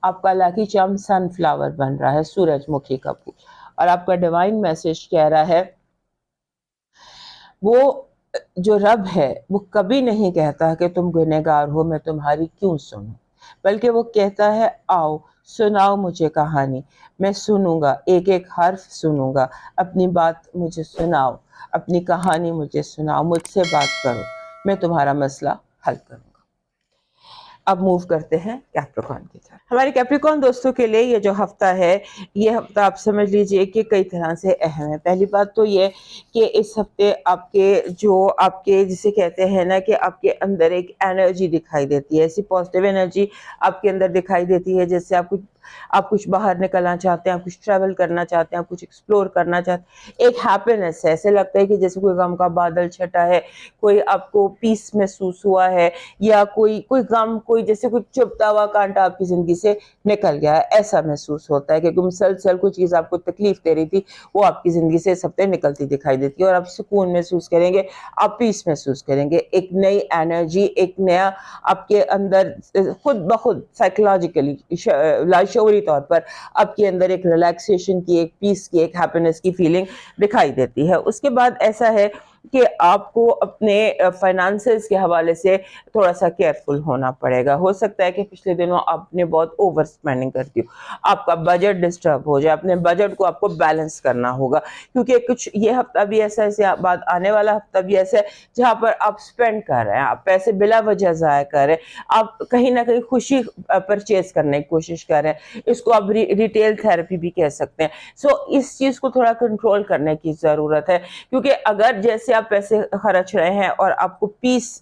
آپ کا لکی چم سن فلاور بن رہا ہے، سورج مکھی کا پھول. اور آپ کا ڈیوائن میسج کہہ رہا ہے وہ جو رب ہے وہ کبھی نہیں کہتا کہ تم گنہگار ہو میں تمہاری کیوں سنوں، بلکہ وہ کہتا ہے آؤ سناؤ مجھے کہانی، میں سنوں گا، ایک ایک حرف سنوں گا، اپنی بات مجھے سناؤ، اپنی کہانی مجھے سناؤ، مجھ سے بات کرو، میں تمہارا مسئلہ حل کروں گا. اب موو کرتے ہیں کیپریکن کی طرف. ہمارے کیپریکن دوستوں کے لیے یہ جو ہفتہ ہے، یہ ہفتہ آپ سمجھ لیجئے کہ کئی طرح سے اہم ہے. پہلی بات تو یہ کہ اس ہفتے آپ کے جسے کہتے ہیں نا کہ آپ کے اندر ایک انرجی دکھائی دیتی ہے، ایسی پازیٹیو انرجی آپ کے اندر دکھائی دیتی ہے جیسے آپ کچھ باہر نکلنا چاہتے ہیں، آپ کچھ ٹریول کرنا چاہتے ہیں، آپ کچھ ایکسپلور کرنا چاہتے ہیں. ایک ہیپینس ہے، ایسے لگتا ہے کہ جیسے کوئی غم کا بادل چھٹا ہے، کوئی آپ کو پیس محسوس ہوا ہے، یا کوئی غم، کوئی جیسے کوئی چبھتا ہوا کانٹا آپ کی زندگی سے نکل گیا ہے، ایسا محسوس ہوتا ہے کہ مسلسل کوئی چیز آپ کو تکلیف دے رہی تھی وہ آپ کی زندگی سے اس ہفتے نکلتی دکھائی دیتی ہے، اور آپ سکون محسوس کریں گے، آپ پیس محسوس کریں گے. ایک نئی انرجی، ایک نیا آپ کے اندر خود بخود سائیکولوجیکلی لاشعوری طور پر آپ کے اندر ایک ریلیکسیشن کی، ایک پیس کی، ایک ہیپینس کی فیلنگ دکھائی دیتی ہے. اس کے بعد ایسا ہے کہ آپ کو اپنے فائنانسز کے حوالے سے تھوڑا سا کیئرفل ہونا پڑے گا. ہو سکتا ہے کہ پچھلے دنوں آپ نے بہت اوور اسپینڈنگ کر دی ہو, آپ کا بجٹ ڈسٹرب ہو جائے, اپنے بجٹ کو آپ کو بیلنس کرنا ہوگا, کیونکہ کچھ یہ ہفتہ بھی ایسا ہے, اس بعد آنے والا ہفتہ بھی ایسا ہے جہاں پر آپ اسپینڈ کر رہے ہیں, آپ پیسے بلا وجہ ضائع کر رہے ہیں, آپ کہیں نہ کہیں خوشی پرچیز کرنے کی کوشش کر رہے ہیں, اس کو آپ ریٹیل تھراپی بھی کہہ سکتے ہیں. سو اس چیز کو تھوڑا کنٹرول کرنے کی ضرورت ہے, کیونکہ اگر جیسے آپ پیسے خرچ رہے ہیں اور آپ کو پیس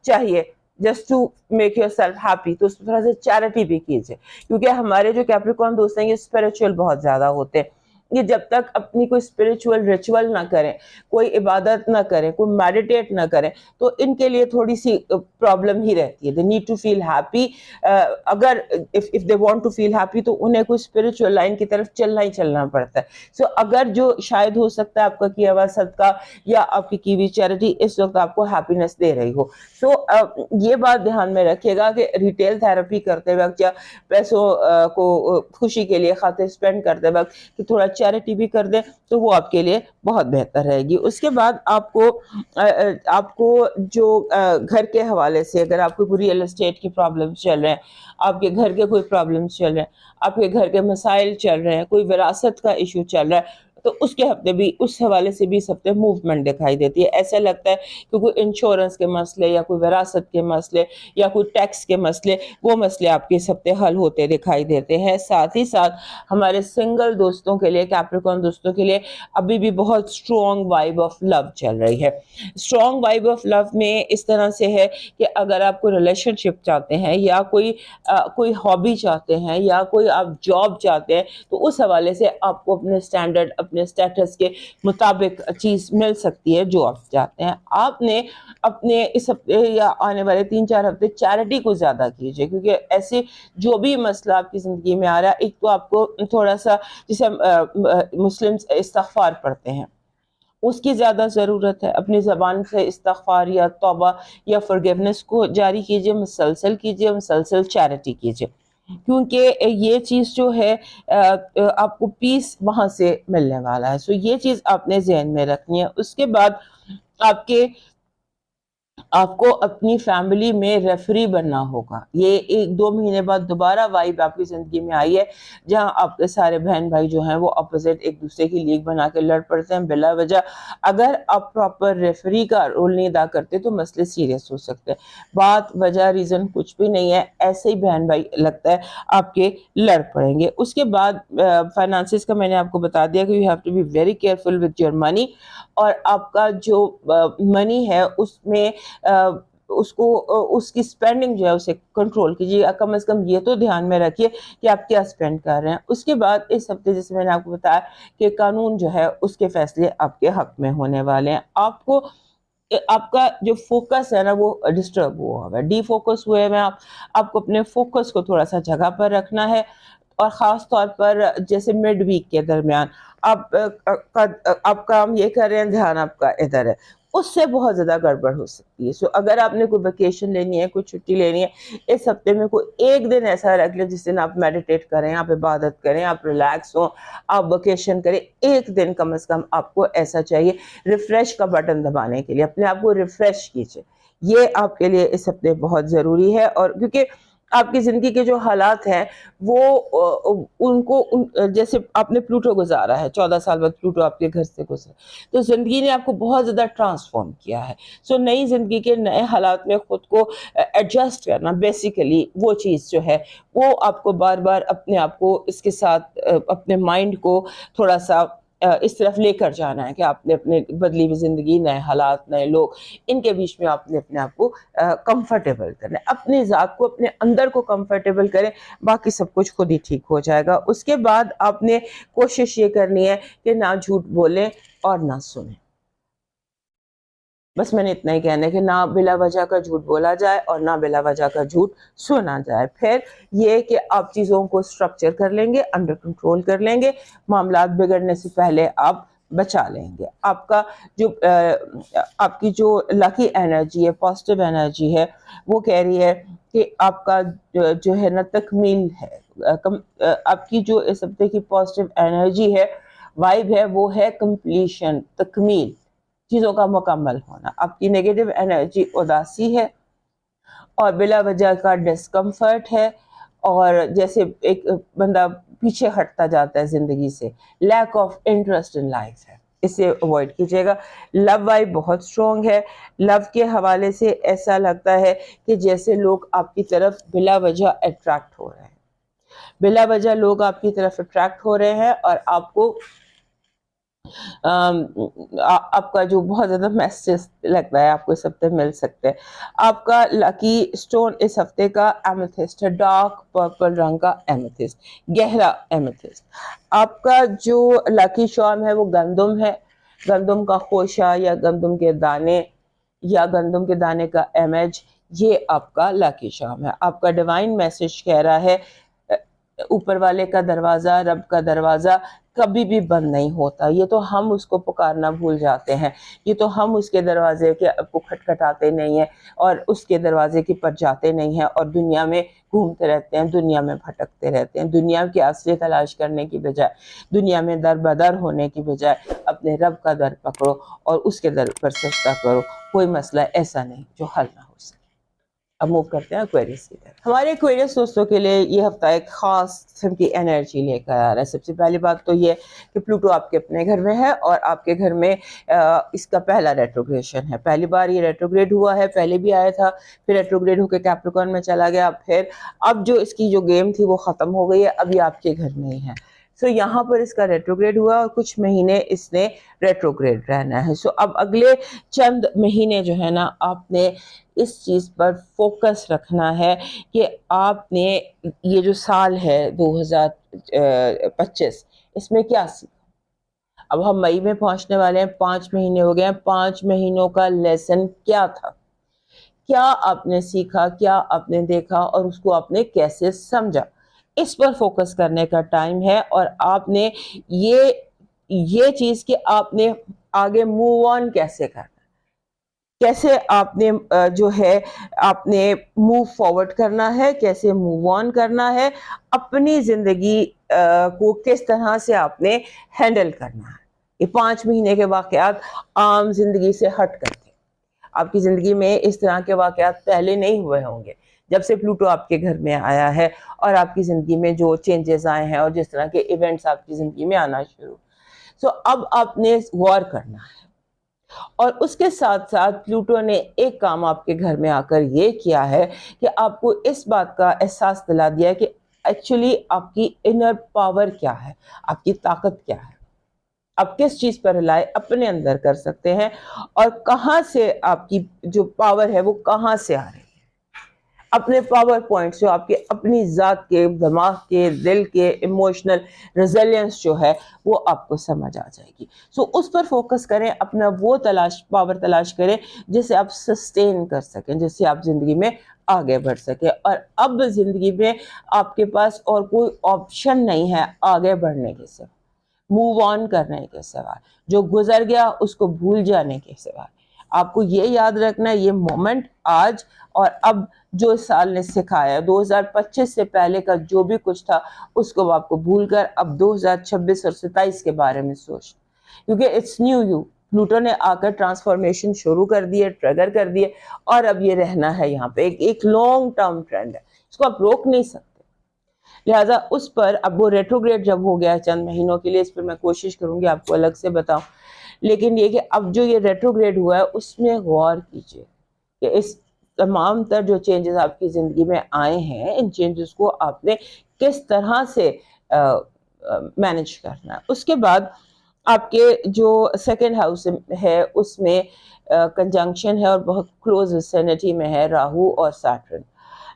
چاہیے just to make yourself happy, تو اس میں تھوڑا سا چیریٹی بھی کیجیے, کیونکہ ہمارے جو کیپریکارن دوست ہیں یہ اسپرچل بہت زیادہ ہوتے ہیں. یہ جب تک اپنی کوئی اسپرچل ریچول نہ کریں, کوئی عبادت نہ کریں, کوئی میڈیٹیٹ نہ کریں, تو ان کے لیے تھوڑی سی پرابلم ہی رہتی ہے. They need to feel happy. اگر if they want to feel happy تو انہیں کوئی اسپرچل لائن کی طرف چلنا ہی چلنا پڑتا ہے. سو اگر جو شاید ہو سکتا ہے آپ کا کیا ہوا صدقہ یا آپ کی ہوئی چیریٹی اس وقت آپ کو ہیپینس دے رہی ہو, سو یہ بات دھیان میں رکھیے گا کہ ریٹیل تھراپی کرتے وقت یا پیسوں کو خوشی کے لیے خاطر اسپینڈ کرتے وقت کہ تھوڑا چیریٹی بھی کر دیں تو وہ آپ کے لیے بہت بہتر رہے گی. اس کے بعد آپ کو جو گھر کے حوالے سے, اگر آپ کو ریئل اسٹیٹ کی پرابلم چل رہے ہیں, آپ کے گھر کے کوئی پرابلمس چل رہے ہیں, آپ کے گھر کے مسائل چل رہے ہیں, کوئی وراثت کا ایشو چل رہا ہے, تو اس کے ہفتے بھی اس حوالے سے بھی اس ہفتے موومنٹ دکھائی دیتی ہے. ایسا لگتا ہے کہ کوئی انشورنس کے مسئلے یا کوئی وراثت کے مسئلے یا کوئی ٹیکس کے مسئلے, وہ مسئلے آپ کے اس ہفتے حل ہوتے دکھائی دیتے ہیں. ساتھ ہی ساتھ ہمارے سنگل دوستوں کے لیے, کیپریکارن دوستوں کے لیے ابھی بھی بہت اسٹرانگ وائب آف لو چل رہی ہے. اسٹرانگ وائب آف لو میں اس طرح سے ہے کہ اگر آپ کوئی ریلیشن شپ چاہتے ہیں یا کوئی ہابی چاہتے ہیں یا کوئی آپ جاب چاہتے ہیں, تو اس حوالے سے آپ کو اپنے اسٹینڈرڈ, اپنے اسٹیٹس کے مطابق چیز مل سکتی ہے جو آپ چاہتے ہیں. آپ نے اپنے اس ہفتے یا آنے والے 3-4 ہفتے چیریٹی کو زیادہ کیجیے, کیونکہ ایسے جو بھی مسئلہ آپ کی زندگی میں آ رہا ہے, ایک تو آپ کو تھوڑا سا, جسے مسلم استغفار پڑھتے ہیں, اس کی زیادہ ضرورت ہے. اپنی زبان سے استغفار یا توبہ یا فرگیونس کو جاری کیجیے, مسلسل کیجیے, مسلسل چیریٹی کیجیے, کیونکہ یہ چیز جو ہے آپ کو پیس وہاں سے ملنے والا ہے. سو یہ چیز آپ نے ذہن میں رکھنی ہے. اس کے بعد آپ کو اپنی فیملی میں ریفری بننا ہوگا. یہ 1-2 مہینے بعد دوبارہ وائب آپ کی زندگی میں آئی ہے جہاں آپ کے سارے بہن بھائی جو ہیں وہ اپوزٹ ایک دوسرے کی لیگ بنا کے لڑ پڑتے ہیں بلا وجہ. اگر آپ پراپر ریفری کا رول نہیں ادا کرتے تو مسئلے سیریس ہو سکتے ہیں. بات وجہ ریزن کچھ بھی نہیں ہے, ایسے ہی بہن بھائی لگتا ہے آپ کے لڑ پڑیں گے. اس کے بعد فائنانسز کا میں نے آپ کو بتا دیا کہ you have to be very careful with your money, اور آپ کا جو منی ہے اس میں اس کی سپینڈنگ جو ہے اسے کنٹرول کیجیے. کم از کم یہ تو دھیان میں رکھیے کہ آپ کیا سپینڈ کر رہے ہیں. اس کے بعد اس ہفتے جیسے میں نے آپ کو بتایا کہ قانون جو ہے اس کے فیصلے آپ کے حق میں ہونے والے ہیں. آپ کا جو فوکس ہے نا وہ ڈسٹرب ہوا ہے, ڈی فوکس ہوئے میں, آپ کو اپنے فوکس کو تھوڑا سا جگہ پر رکھنا ہے, اور خاص طور پر جیسے مڈ ویک کے درمیان آپ کام یہ کر رہے ہیں, دھیان آپ کا ادھر ہے, اس سے بہت زیادہ گڑبڑ ہو سکتی ہے. سو اگر آپ نے کوئی ویکیشن لینی ہے, کوئی چھٹی لینی ہے, اس ہفتے میں کوئی ایک دن ایسا رکھ لیں جس دن آپ میڈیٹیٹ کریں, آپ عبادت کریں, آپ ریلیکس ہوں, آپ ویکیشن کریں. ایک دن کم از کم آپ کو ایسا چاہیے ریفریش کا بٹن دبانے کے لیے, اپنے آپ کو ریفریش کیجیے. یہ آپ کے لیے اس ہفتے بہت ضروری ہے. اور کیونکہ آپ کی زندگی کے جو حالات ہیں وہ ان کو جیسے آپ نے پلوٹو گزارا ہے, 14 سال بعد پلوٹو آپ کے گھر سے گزرا, تو زندگی نے آپ کو بہت زیادہ ٹرانسفارم کیا ہے. سو نئی زندگی کے نئے حالات میں خود کو ایڈجسٹ کرنا, بیسیکلی وہ چیز جو ہے وہ آپ کو بار بار اپنے آپ کو اس کے ساتھ اپنے مائنڈ کو تھوڑا سا اس طرف لے کر جانا ہے کہ آپ نے اپنے بدلی ہوئی زندگی, نئے حالات, نئے لوگ, ان کے بیچ میں آپ نے اپنے آپ کو کمفرٹیبل کرنا ہے. اپنی ذات کو, اپنے اندر کو کمفرٹیبل کریں, باقی سب کچھ خود ہی ٹھیک ہو جائے گا. اس کے بعد آپ نے کوشش یہ کرنی ہے کہ نہ جھوٹ بولیں اور نہ سنیں. بس میں نے اتنا ہی کہنا ہے کہ نہ بلا وجہ کا جھوٹ بولا جائے اور نہ بلا وجہ کا جھوٹ سنا جائے. پھر یہ کہ آپ چیزوں کو سٹرکچر کر لیں گے, انڈر کنٹرول کر لیں گے, معاملات بگڑنے سے پہلے آپ بچا لیں گے. آپ کی جو لکی انرجی ہے, پازیٹیو انرجی ہے, وہ کہہ رہی ہے کہ آپ کا جو ہے نا تکمیل ہے. آپ کی جو اس ہفتے کی پازیٹیو انرجی ہے, وائب ہے, وہ ہے کمپلیشن, تکمیل. چیزوں کا مکمل ہونا. آپ کی نیگیٹو انرجی اداسی ہے اور بلا وجہ کا ڈسکمفرٹ ہے, اور جیسے ایک بندہ پیچھے ہٹتا جاتا ہے زندگی سے. Lack of interest in life ہے, اسے اوائڈ کیجیے گا. لو وائب بہت اسٹرانگ ہے. لو کے حوالے سے ایسا لگتا ہے کہ جیسے لوگ آپ کی طرف بلا وجہ اٹریکٹ ہو رہے ہیں, بلا وجہ لوگ آپ کی طرف اٹریکٹ ہو رہے ہیں, اور آپ کو آپ کا جو بہت زیادہ میسج لگتا ہے آپ کو اس ہفتے مل سکتے ہیں. آپ کا لکی اسٹون اس ہفتے کا ایمیتھسٹ ہے, ڈارک پرپل رنگ کا ایمیتھسٹ, گہرا ایمیتھسٹ. آپ کا جو لکی شام ہے وہ گندم ہے, گندم کا خوشہ یا گندم کے دانے یا گندم کے دانے کا امیج, یہ آپ کا لکی شام ہے. آپ کا ڈیوائن میسج کہہ رہا ہے اوپر والے کا دروازہ, رب کا دروازہ کبھی بھی بند نہیں ہوتا. یہ تو ہم اس کو پکارنا بھول جاتے ہیں, یہ تو ہم اس کے دروازے کے کو کھٹکھٹاتے نہیں ہیں اور اس کے دروازے کے پر جاتے نہیں ہیں, اور دنیا میں گھومتے رہتے ہیں, دنیا میں بھٹکتے رہتے ہیں. دنیا کی اصلی تلاش کرنے کی بجائے, دنیا میں در بدر ہونے کی بجائے اپنے رب کا در پکڑو اور اس کے در پر سجدہ کرو. کوئی مسئلہ ایسا نہیں جو حل نہ ہو سکے. اب موو کرتے ہیں ایکویریس کی طرف. ہمارے ایکویریس دوستوں کے لیے یہ ہفتہ ایک خاص قسم کی انرجی لے کر آ رہا ہے. سب سے پہلی بات تو یہ کہ پلوٹو آپ کے اپنے گھر میں ہے, اور آپ کے گھر میں اس کا پہلا ریٹروگریشن ہے. پہلی بار یہ ریٹروگریڈ ہوا ہے, پہلے بھی آیا تھا, پھر ریٹروگریڈ ہو کے کیپریکارن میں چلا گیا, پھر اب جو اس کی جو گیم تھی وہ ختم ہو گئی ہے, ابھی آپ کے گھر میں ہی ہے. سو یہاں پر اس کا ریٹروگریڈ ہوا اور کچھ مہینے اس نے ریٹروگریڈ رہنا ہے. سو اب اگلے چند مہینے جو ہے نا, آپ نے اس چیز پر فوکس رکھنا ہے کہ آپ نے یہ جو سال ہے 2025 اس میں کیا سیکھا. اب ہم مئی میں پہنچنے والے ہیں, 5 مہینے ہو گئے ہیں. 5 مہینوں کا لیسن کیا تھا, کیا آپ نے سیکھا, کیا آپ نے دیکھا, اور اس کو آپ نے کیسے سمجھا, اس پر فوکس کرنے کا ٹائم ہے. اور آپ نے یہ چیز کہ آپ نے آگے موو آن کیسے کرنا, کیسے آپ نے جو ہے آپ نے موو فارورڈ کرنا ہے, کیسے موو آن کرنا ہے, اپنی زندگی کو کس طرح سے آپ نے ہینڈل کرنا ہے. یہ 5 مہینے کے واقعات عام زندگی سے ہٹ کر کے, آپ کی زندگی میں اس طرح کے واقعات پہلے نہیں ہوئے ہوں گے جب سے پلوٹو آپ کے گھر میں آیا ہے, اور آپ کی زندگی میں جو چینجز آئے ہیں اور جس طرح کے ایونٹس آپ کی زندگی میں آنا شروع. سو اب آپ نے غور کرنا ہے. اور اس کے ساتھ ساتھ پلوٹو نے ایک کام آپ کے گھر میں آ کر یہ کیا ہے کہ آپ کو اس بات کا احساس دلا دیا ہے کہ ایکچولی آپ کی انر پاور کیا ہے, آپ کی طاقت کیا ہے, آپ کس چیز پر رلائے اپنے اندر کر سکتے ہیں, اور کہاں سے آپ کی جو پاور ہے وہ کہاں سے آ رہی ہے. اپنے پاور پوائنٹس جو آپ کے اپنی ذات کے, دماغ کے, دل کے ایموشنل ریزیلینس جو ہے وہ آپ کو سمجھ آ جائے گی. سو اس پر فوکس کریں, اپنا وہ پاور تلاش کریں جسے آپ سسٹین کر سکیں, جس سے آپ زندگی میں آگے بڑھ سکیں. اور اب زندگی میں آپ کے پاس اور کوئی آپشن نہیں ہے آگے بڑھنے کے سوا, موو آن کرنے کے سوا, جو گزر گیا اس کو بھول جانے کے سوا. آپ کو یہ یاد رکھنا ہے, یہ مومنٹ آج اور اب جو اس سال نے سکھایا, 2025 سے پہلے کا جو بھی کچھ تھا اس کو آپ کو بھول کر اب 2026 اور 27 کے بارے میں سوچ, کیونکہ اٹس نیو یو. پلوٹو نے آ کر ٹرانسفارمیشن شروع کر دی ہے, ٹریگر کر دی ہے, اور اب یہ رہنا ہے یہاں پہ ایک لانگ ٹرم ٹرینڈ ہے, اس کو آپ روک نہیں سکتے. لہٰذا اس پر اب وہ ریٹروگریڈ جب ہو گیا چند مہینوں کے لیے, اس پر میں کوشش کروں گی آپ کو الگ سے بتاؤں, لیکن یہ کہ اب جو یہ ریٹروگریڈ ہوا ہے اس میں غور کیجیے کہ اس تمام تر جو چینجز آپ کی زندگی میں آئے ہیں, ان چینجز کو آپ نے کس طرح سے مینج کرنا ہے. اس کے بعد آپ کے جو سیکنڈ ہاؤس ہے اس میں کنجنکشن ہے اور بہت کلوز ویسینٹی میں ہے راہو اور سیٹرن.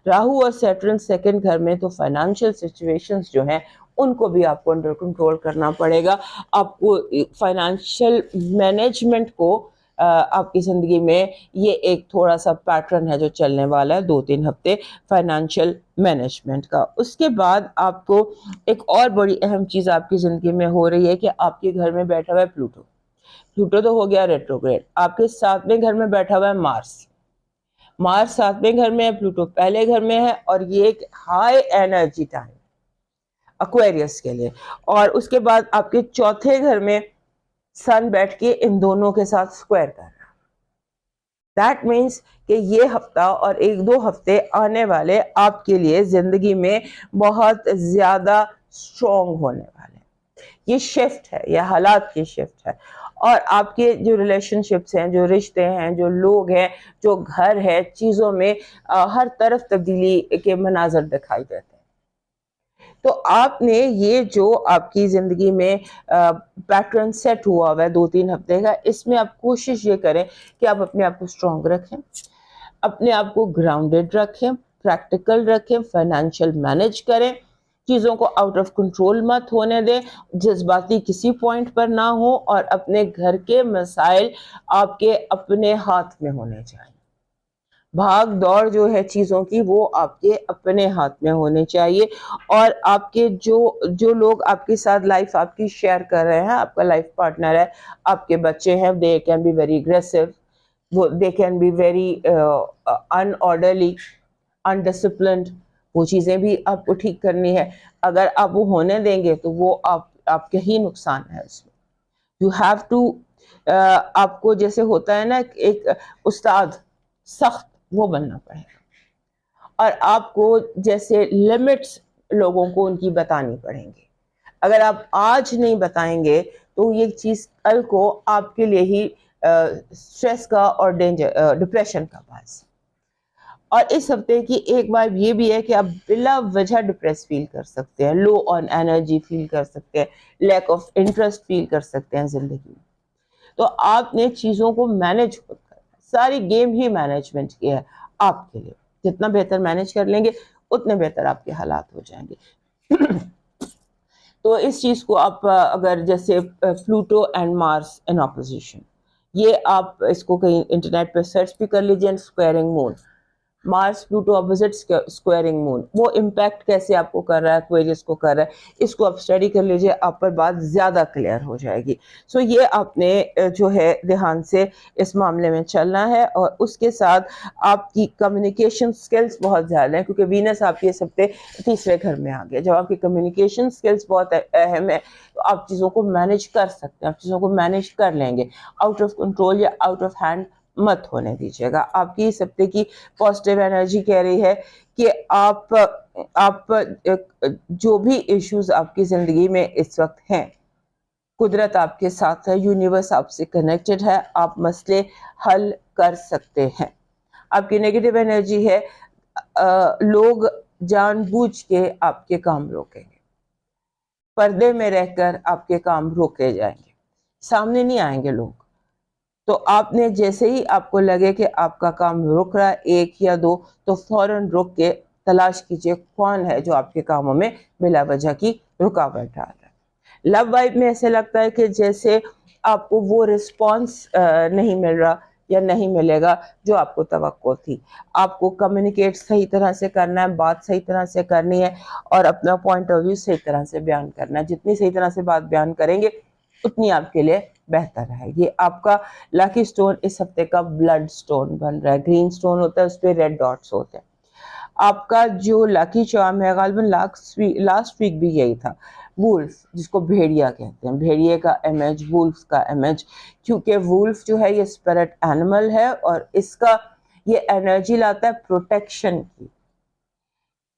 راہو اور سیٹرن سیکنڈ گھر میں, تو فائنانشیل سچویشنز جو ہیں ان کو بھی آپ کو انڈر کنٹرول کرنا پڑے گا. آپ کو فائنانشیل مینجمنٹ کو آپ کی زندگی میں یہ ایک تھوڑا سا پیٹرن ہے جو چلنے والا ہے 2-3 ہفتے فائنانشیل مینجمنٹ کا. اس کے بعد آپ کو ایک اور بڑی اہم چیز آپ کی زندگی میں ہو رہی ہے کہ آپ کے گھر میں بیٹھا ہوا ہے پلوٹو. پلوٹو تو ہو گیا ریٹروگریڈ, آپ کے 7ویں گھر میں بیٹھا ہوا ہے مارس. مارس 7ویں گھر میں ہے, پلوٹو پہلے گھر میں ہے, اور یہ ایک ہائی انرجی ٹائم ایکویریس کے لیے. اور اس کے بعد آپ کے 4تھے گھر میں سن بیٹھ کے ان دونوں کے ساتھ اسکوائر کر رہا. دیٹ مینس کہ یہ ہفتہ اور 1-2 ہفتے آنے والے آپ کے لیے زندگی میں بہت زیادہ اسٹرانگ ہونے والے ہیں. یہ شفٹ ہے, یہ حالات کی شفٹ ہے, اور آپ کے جو ریلیشن شپس ہیں, جو رشتے ہیں, جو لوگ ہیں, جو گھر ہے, چیزوں میں ہر طرف تبدیلی کے مناظر دکھائی دیتے ہیں. تو آپ نے یہ جو آپ کی زندگی میں پیٹرن سیٹ ہوا ہے 2-3 ہفتے کا, اس میں آپ کوشش یہ کریں کہ آپ اپنے آپ کو اسٹرانگ رکھیں, اپنے آپ کو گراؤنڈڈ رکھیں, پریکٹیکل رکھیں, فائنینشیل مینج کریں, چیزوں کو آؤٹ آف کنٹرول مت ہونے دیں, جذباتی کسی پوائنٹ پر نہ ہو, اور اپنے گھر کے مسائل آپ کے اپنے ہاتھ میں ہونے چاہیے. بھاگ دوڑ جو ہے چیزوں کی وہ آپ کے اپنے ہاتھ میں ہونے چاہیے, اور آپ کے جو لوگ آپ کے ساتھ لائف آپ کی شیئر کر رہے ہیں, آپ کا لائف پارٹنر ہے, آپ کے بچے ہیں, they can be very aggressive, they can be very in orderly, undisciplined, وہ چیزیں بھی آپ کو ٹھیک کرنی ہے. اگر آپ وہ ہونے دیں گے تو وہ آپ کے ہی نقصان ہے اس میں. یو ہیو ٹو, آپ کو جیسے ہوتا ہے نا ایک استاد سخت, وہ بننا پڑے گا, اور آپ کو جیسے لمٹس لوگوں کو ان کی بتانی پڑیں گی. اگر آپ آج نہیں بتائیں گے تو یہ چیز کل کو آپ کے لیے ہی اسٹریس کا اور ڈپریشن کا باعث. اور اس ہفتے کی ایک بات یہ بھی ہے کہ آپ بلا وجہ ڈپریس فیل کر سکتے ہیں, لو آن انرجی فیل کر سکتے ہیں, لیک آف انٹرسٹ فیل کر سکتے ہیں زندگی میں. تو آپ نے چیزوں کو مینج خود کرنا, ساری گیم ہی مینجمنٹ کی ہے آپ کے لیے. جتنا بہتر مینج کر لیں گے اتنے بہتر آپ کے حالات ہو جائیں گے. تو اس چیز کو آپ اگر جیسے Pluto and Mars in opposition, یہ آپ اس کو کہیں انٹرنیٹ پہ سرچ بھی کر لیجیے, اسکوائرنگ مون, مارس پلوٹو اپوزٹ اسکوائرنگ مون, وہ امپیکٹ کیسے آپ کو کر رہا ہے, کوئریز کو کر رہا ہے, اس کو آپ اسٹڈی کر لیجیے, آپ پر بات زیادہ کلیئر ہو جائے گی. سو یہ آپ نے جو ہے دھیان سے اس معاملے میں چلنا ہے, اور اس کے ساتھ آپ کی کمیونیکیشن سکلز بہت زیادہ ہیں, کیونکہ وینس آپ کے سب تیسرے گھر میں آ گیا. جب آپ کی کمیونیکیشن سکلز بہت اہم ہے تو آپ چیزوں کو مینج کر سکتے ہیں, آپ چیزوں کو مینج کر لیں گے. آؤٹ آف کنٹرول یا آؤٹ آف ہینڈ مت ہونے دیجیے گا. آپ کی اس ہفتے کی پازیٹیو انرجی کہہ رہی ہے کہ آپ جو بھی ایشوز آپ کی زندگی میں اس وقت ہیں, قدرت آپ کے ساتھ ہے, یونیورس آپ سے کنیکٹڈ ہے, آپ مسئلے حل کر سکتے ہیں. آپ کی نیگیٹو انرجی ہے لوگ جان بوجھ کے آپ کے کام روکیں گے, پردے میں رہ کر آپ کے کام روکے جائیں گے, سامنے نہیں آئیں گے لوگ. تو آپ نے جیسے ہی آپ کو لگے کہ آپ کا کام رک رہا ہے 1 یا 2, تو فوراً رک کے تلاش کیجئے کون ہے جو آپ کے کاموں میں بلا وجہ کی رکاوٹ ڈال رہا ہے. لو وائب میں ایسے لگتا ہے کہ جیسے آپ کو وہ رسپانس نہیں مل رہا یا نہیں ملے گا جو آپ کو توقع تھی. آپ کو کمیونیکیٹ صحیح طرح سے کرنا ہے, بات صحیح طرح سے کرنی ہے, اور اپنا پوائنٹ آف ویو صحیح طرح سے بیان کرنا ہے. جتنی صحیح طرح سے بات بیان کریں گے اتنی آپ کے لیے بہتر رہے گی. آپ کا لاکی سٹون اس ہفتے کا بلڈ سٹون بن رہا ہے, گرین سٹون ہوتا ہے, اس پہ ریڈ ڈاٹس ہوتے ہیں. آپ کا جو لاکی چارم ہے, غالباً لاسٹ ویک بھی یہی تھا, وولف, جس کو بھیڑیا کہتے ہیں, بھیڑیے کا امیج, وولف کا امیج, کیونکہ وولف جو ہے یہ اسپرٹ اینیمل ہے, اور اس کا یہ انرجی لاتا ہے پروٹیکشن کی.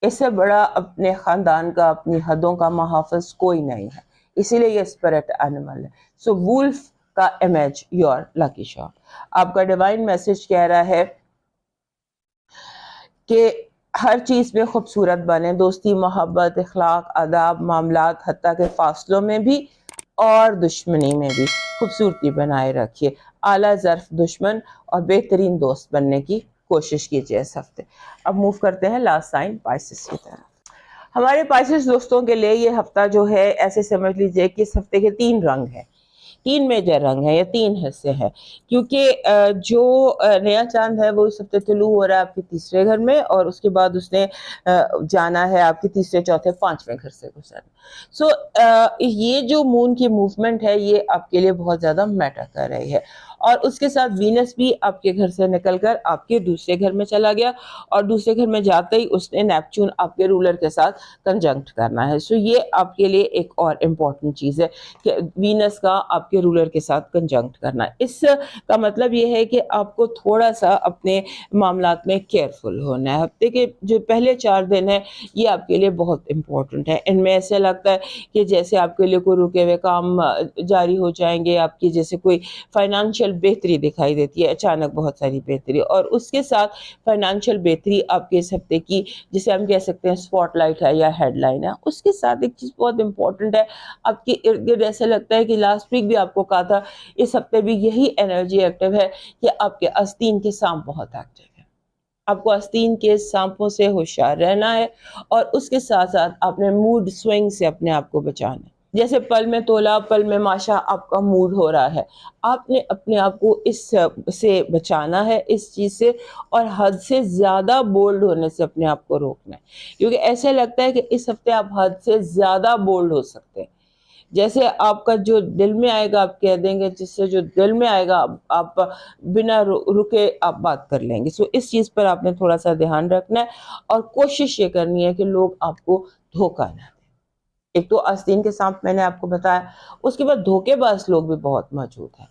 اس سے بڑا اپنے خاندان کا, اپنی حدوں کا محافظ کوئی نہیں ہے, اسی لیے یہ اسپرٹ اینیمل ہے. سو وولف کا امیج یور لکی شارم. آپ کا ڈیوائن میسج کہہ رہا ہے کہ ہر چیز میں خوبصورت بنے, دوستی, محبت, اخلاق, آداب, معاملات, حتیٰ کہ فاصلوں میں بھی اور دشمنی میں بھی خوبصورتی بنائے رکھیے. اعلیٰ ظرف دشمن اور بہترین دوست بننے کی کوشش کیجیے اس ہفتے. اب موو کرتے ہیں لاسٹ سائن پائسس کی طرف. ہمارے پائسس دوستوں کے لیے یہ ہفتہ جو ہے ایسے سمجھ لیجئے کہ اس ہفتے کے 3 رنگ ہیں, 3 میجر رنگ ہیں, یا 3 حصے ہیں, کیونکہ جو نیا چاند ہے وہ اس ہفتے طلوع ہو رہا ہے آپ کے تیسرے گھر میں, اور اس کے بعد اس نے جانا ہے آپ کے تیسرے, چوتھے, 5ویں گھر سے گزرنا. سو یہ جو مون کی موومنٹ ہے یہ آپ کے لیے بہت زیادہ میٹر کر رہی ہے, اور اس کے ساتھ وینس بھی آپ کے گھر سے نکل کر آپ کے دوسرے گھر میں چلا گیا، اور دوسرے گھر میں جاتے ہی اس نے نیپچون آپ کے رولر کے ساتھ کنجنکٹ کرنا ہے. سو یہ آپ کے لیے ایک اور امپورٹنٹ چیز ہے کہ وینس کا آپ کے رولر کے ساتھ کنجنکٹ کرنا. اس کا مطلب یہ ہے کہ آپ کو تھوڑا سا اپنے معاملات میں کیئرفل ہونا ہے. ہفتے کے جو پہلے 4 دن ہیں یہ آپ کے لیے بہت امپورٹنٹ ہے. ان میں ایسے لگتا ہے کہ جیسے آپ کے لیے کوئی رکے ہوئے کام جاری ہو جائیں گے، آپ کی جیسے کوئی فائنانشیل بہتری دکھائی دیتی ہے، اچانک بہت ساری بہتری، اور اس کے ساتھ فائنانشیل بہتری آپ کے اس ہفتے کی جسے ہم کہہ سکتے ہیں اسپاٹ لائٹ ہے یا ہیڈ لائن ہے. اس کے ساتھ ایک چیز بہت امپورٹنٹ ہے، آپ کے ارد گرد ایسا لگتا ہے کہ لاسٹ ویک بھی آپ کو کہا تھا، اس ہفتے بھی یہی انرجی ایکٹیو ہے کہ آپ کے آستین کے سانپ بہت ایکٹیو ہے. آپ کو آستین کے سانپوں سے ہوشیار رہنا ہے، اور اس کے ساتھ ساتھ آپ نے موڈ سوئنگ سے اپنے آپ کو بچانا ہے. جیسے پل میں تولا پل میں ماشا آپ کا موڈ ہو رہا ہے، آپ نے اپنے آپ کو اس سے بچانا ہے، اس چیز سے، اور حد سے زیادہ بولڈ ہونے سے اپنے آپ کو روکنا ہے. کیونکہ ایسے لگتا ہے کہ اس ہفتے آپ حد سے زیادہ بولڈ ہو سکتے ہیں. جیسے آپ کا جو دل میں آئے گا آپ کہہ دیں گے، جس سے جو دل میں آئے گا آپ بنا رکے آپ بات کر لیں گے. سو اس چیز پر آپ نے تھوڑا سا دھیان رکھنا ہے، اور کوشش یہ کرنی ہے کہ لوگ آپ کو دھوکہ نہ دیں. ایک تو آستین کے سانپ میں نے آپ کو بتایا، اس کے بعد دھوکے باز لوگ بھی بہت موجود ہیں.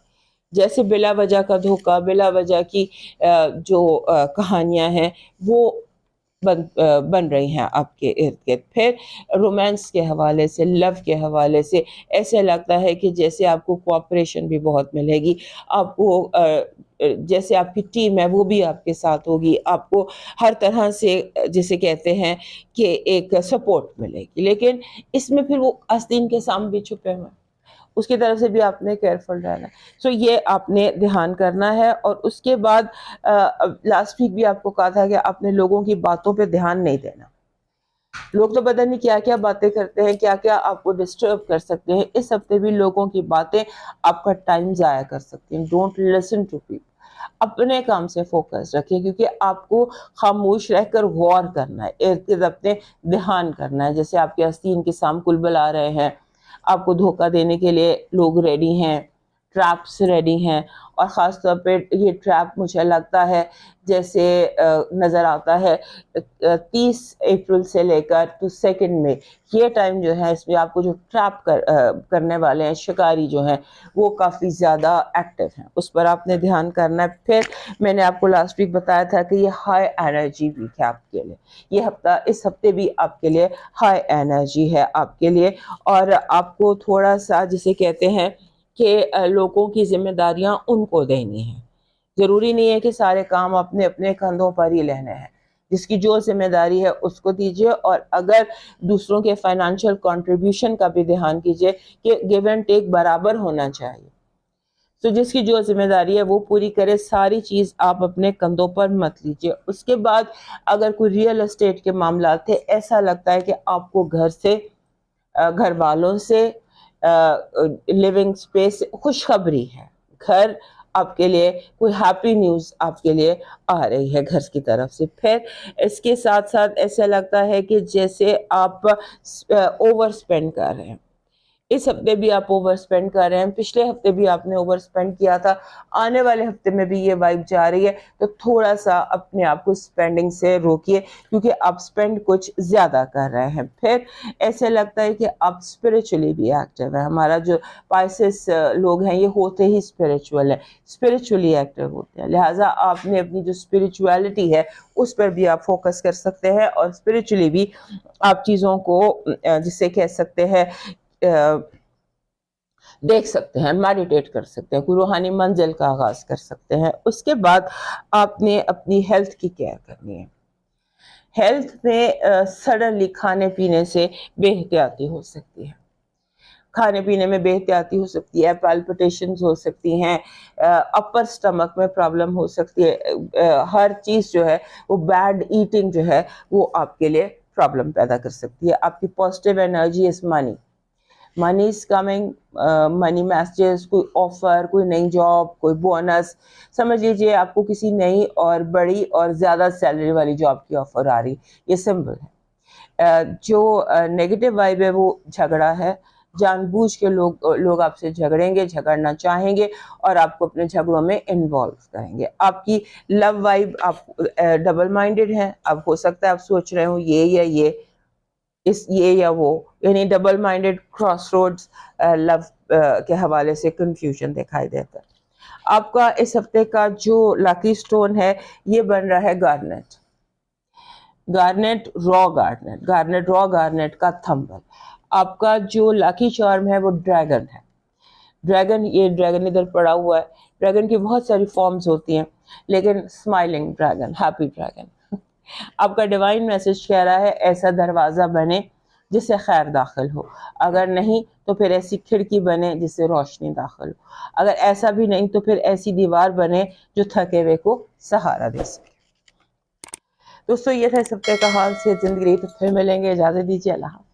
جیسے بلا وجہ کا دھوکہ، بلا وجہ کی جو کہانیاں ہیں وہ بن رہی ہیں آپ کے ارد گرد. پھر رومانس کے حوالے سے، لو کے حوالے سے ایسے لگتا ہے کہ جیسے آپ کو کوآپریشن بھی بہت ملے گی، آپ کو جیسے آپ کی ٹیم ہے وہ بھی آپ کے ساتھ ہوگی، آپ کو ہر طرح سے جسے کہتے ہیں کہ ایک سپورٹ ملے گی. لیکن اس میں پھر وہ آستین کے سام بھی چھپے ہوئے ہیں، اس کی طرف سے بھی آپ نے کیئرفل رہنا ہے. سو یہ آپ نے دھیان کرنا ہے. اور اس کے بعد لاسٹ ویک بھی آپ کو کہا تھا کہ اپنے لوگوں کی باتوں پہ دھیان نہیں دینا. لوگ تو پتہ نہیں کیا کیا باتیں کرتے ہیں، کیا کیا آپ کو ڈسٹرب کر سکتے ہیں. اس ہفتے بھی لوگوں کی باتیں آپ کا ٹائم ضائع کر سکتی ہیں. Don't listen to people. اپنے کام سے فوکس رکھیں، کیونکہ آپ کو خاموش رہ کر غور کرنا ہے، ارد گرد اپنے دھیان کرنا ہے. جیسے آپ کے آستین کے سام کل بلا رہے ہیں، آپ کو دھوکہ دینے کے لیے لوگ ریڈی ہیں، ٹریپس ریڈی ہیں. اور خاص طور پہ یہ ٹریپ مجھے لگتا ہے جیسے نظر آتا ہے 30 اپریل سے لے کر تو 2 مئی، یہ ٹائم جو ہے اس میں آپ کو جو ٹریپ کرنے والے ہیں، شکاری جو ہیں وہ کافی زیادہ ایکٹیو ہیں. اس پر آپ نے دھیان کرنا ہے. پھر میں نے آپ کو لاسٹ ویک بتایا تھا کہ یہ ہائی انرجی ویک ہے آپ کے لیے. یہ ہفتہ، اس ہفتے بھی آپ کے لیے ہائی انرجی ہے آپ کے لیے. اور آپ کو تھوڑا سا جسے کہتے ہیں کہ لوگوں کی ذمہ داریاں ان کو دینی ہیں. ضروری نہیں ہے کہ سارے کام اپنے اپنے کندھوں پر ہی لینے ہیں. جس کی جو ذمہ داری ہے اس کو دیجیے. اور اگر دوسروں کے فائنانشیل کنٹریبیوشن کا بھی دھیان کیجیے کہ گیو اینڈ ٹیک برابر ہونا چاہیے. تو جس کی جو ذمہ داری ہے وہ پوری کرے. ساری چیز آپ اپنے کندھوں پر مت لیجیے. اس کے بعد اگر کوئی ریئل اسٹیٹ کے معاملات تھے، ایسا لگتا ہے کہ آپ کو گھر سے، گھر والوں سے، لیونگ سپیس خوشخبری ہے. گھر آپ کے لیے کوئی ہیپی نیوز آپ کے لیے آ رہی ہے گھر کی طرف سے. پھر اس کے ساتھ ساتھ ایسا لگتا ہے کہ جیسے آپ اوور سپینڈ کر رہے ہیں. اس ہفتے بھی آپ اوور سپینڈ کر رہے ہیں، پچھلے ہفتے بھی آپ نے اوور سپینڈ کیا تھا، آنے والے ہفتے میں بھی یہ وائب جا رہی ہے. تو تھوڑا سا اپنے آپ کو سپینڈنگ سے روکیے، کیونکہ آپ سپینڈ کچھ زیادہ کر رہے ہیں. پھر ایسے لگتا ہے کہ آپ اسپرچولی بھی ایکٹیو ہیں. ہمارا جو پائسس لوگ ہیں یہ ہوتے ہی اسپرچول ہیں، اسپرچولی ایکٹیو ہوتے ہیں. لہٰذا آپ نے اپنی جو اسپرچویلٹی ہے اس پر بھی آپ فوکس کر سکتے ہیں، اور اسپرچولی بھی آپ چیزوں کو جسے کہہ سکتے ہیں دیکھ سکتے ہیں، میڈیٹیٹ کر سکتے ہیں، کوئی روحانی منزل کا آغاز کر سکتے ہیں. اس کے بعد آپ نے اپنی ہیلتھ کی کیئر کرنی ہے. ہیلتھ میں سڈنلی کھانے پینے سے بے احتیاطی ہو سکتی ہے. کھانے پینے میں بے احتیاطی ہو سکتی ہے، پیلپٹیشنز ہو سکتی ہیں، اپر سٹمک میں پرابلم ہو سکتی ہے. ہر چیز جو ہے وہ بیڈ ایٹنگ جو ہے وہ آپ کے لیے پرابلم پیدا کر سکتی ہے. آپ کی positive energy is money. Money is coming, money messages, کوئی آفر، کوئی نئی جاب، کوئی بونس. سمجھ لیجیے آپ کو کسی نئی اور بڑی اور زیادہ سیلری والی جاب کی آفر آ رہی. یہ سمپل ہے. جو نیگیٹو وائب ہے وہ جھگڑا ہے، جان بوجھ کے لوگ آپ سے جھگڑیں گے, جھگڑنا چاہیں گے اور آپ کو اپنے جھگڑوں میں انوالو کریں گے. آپ کی لو وائب آپ ڈبل مائنڈیڈ ہیں, اب ہو سکتا ہے آپ سوچ رہے ہوں یہ یا یہ یا وہ, یعنی ڈبل مائنڈیڈ کراس روڈز لو کے حوالے سے کنفیوژن دکھائی دیتا ہے. آپ کا اس ہفتے کا جو لاکی سٹون ہے یہ بن رہا ہے گارنیٹ, را گارنیٹ کا تھمبل. آپ کا جو لاکی چارم ہے وہ ڈریگن ہے. ڈریگن ادھر پڑا ہوا ہے. ڈریگن کی بہت ساری فارمز ہوتی ہیں, لیکن اسمائلنگ ڈریگن, ہیپی ڈریگن. آپ کا ڈیوائن میسج کہہ رہا ہے ایسا دروازہ بنے جس سے خیر داخل ہو, اگر نہیں تو پھر ایسی کھڑکی بنے جس سے روشنی داخل ہو, اگر ایسا بھی نہیں تو پھر ایسی دیوار بنے جو تھکے ہوئے کو سہارا دے سکے. دوستو یہ تھا اس ہفتے کا حال. صحت زندگی رہی تو پھر ملیں گے. اجازت دیجیے. اللہ حافظ.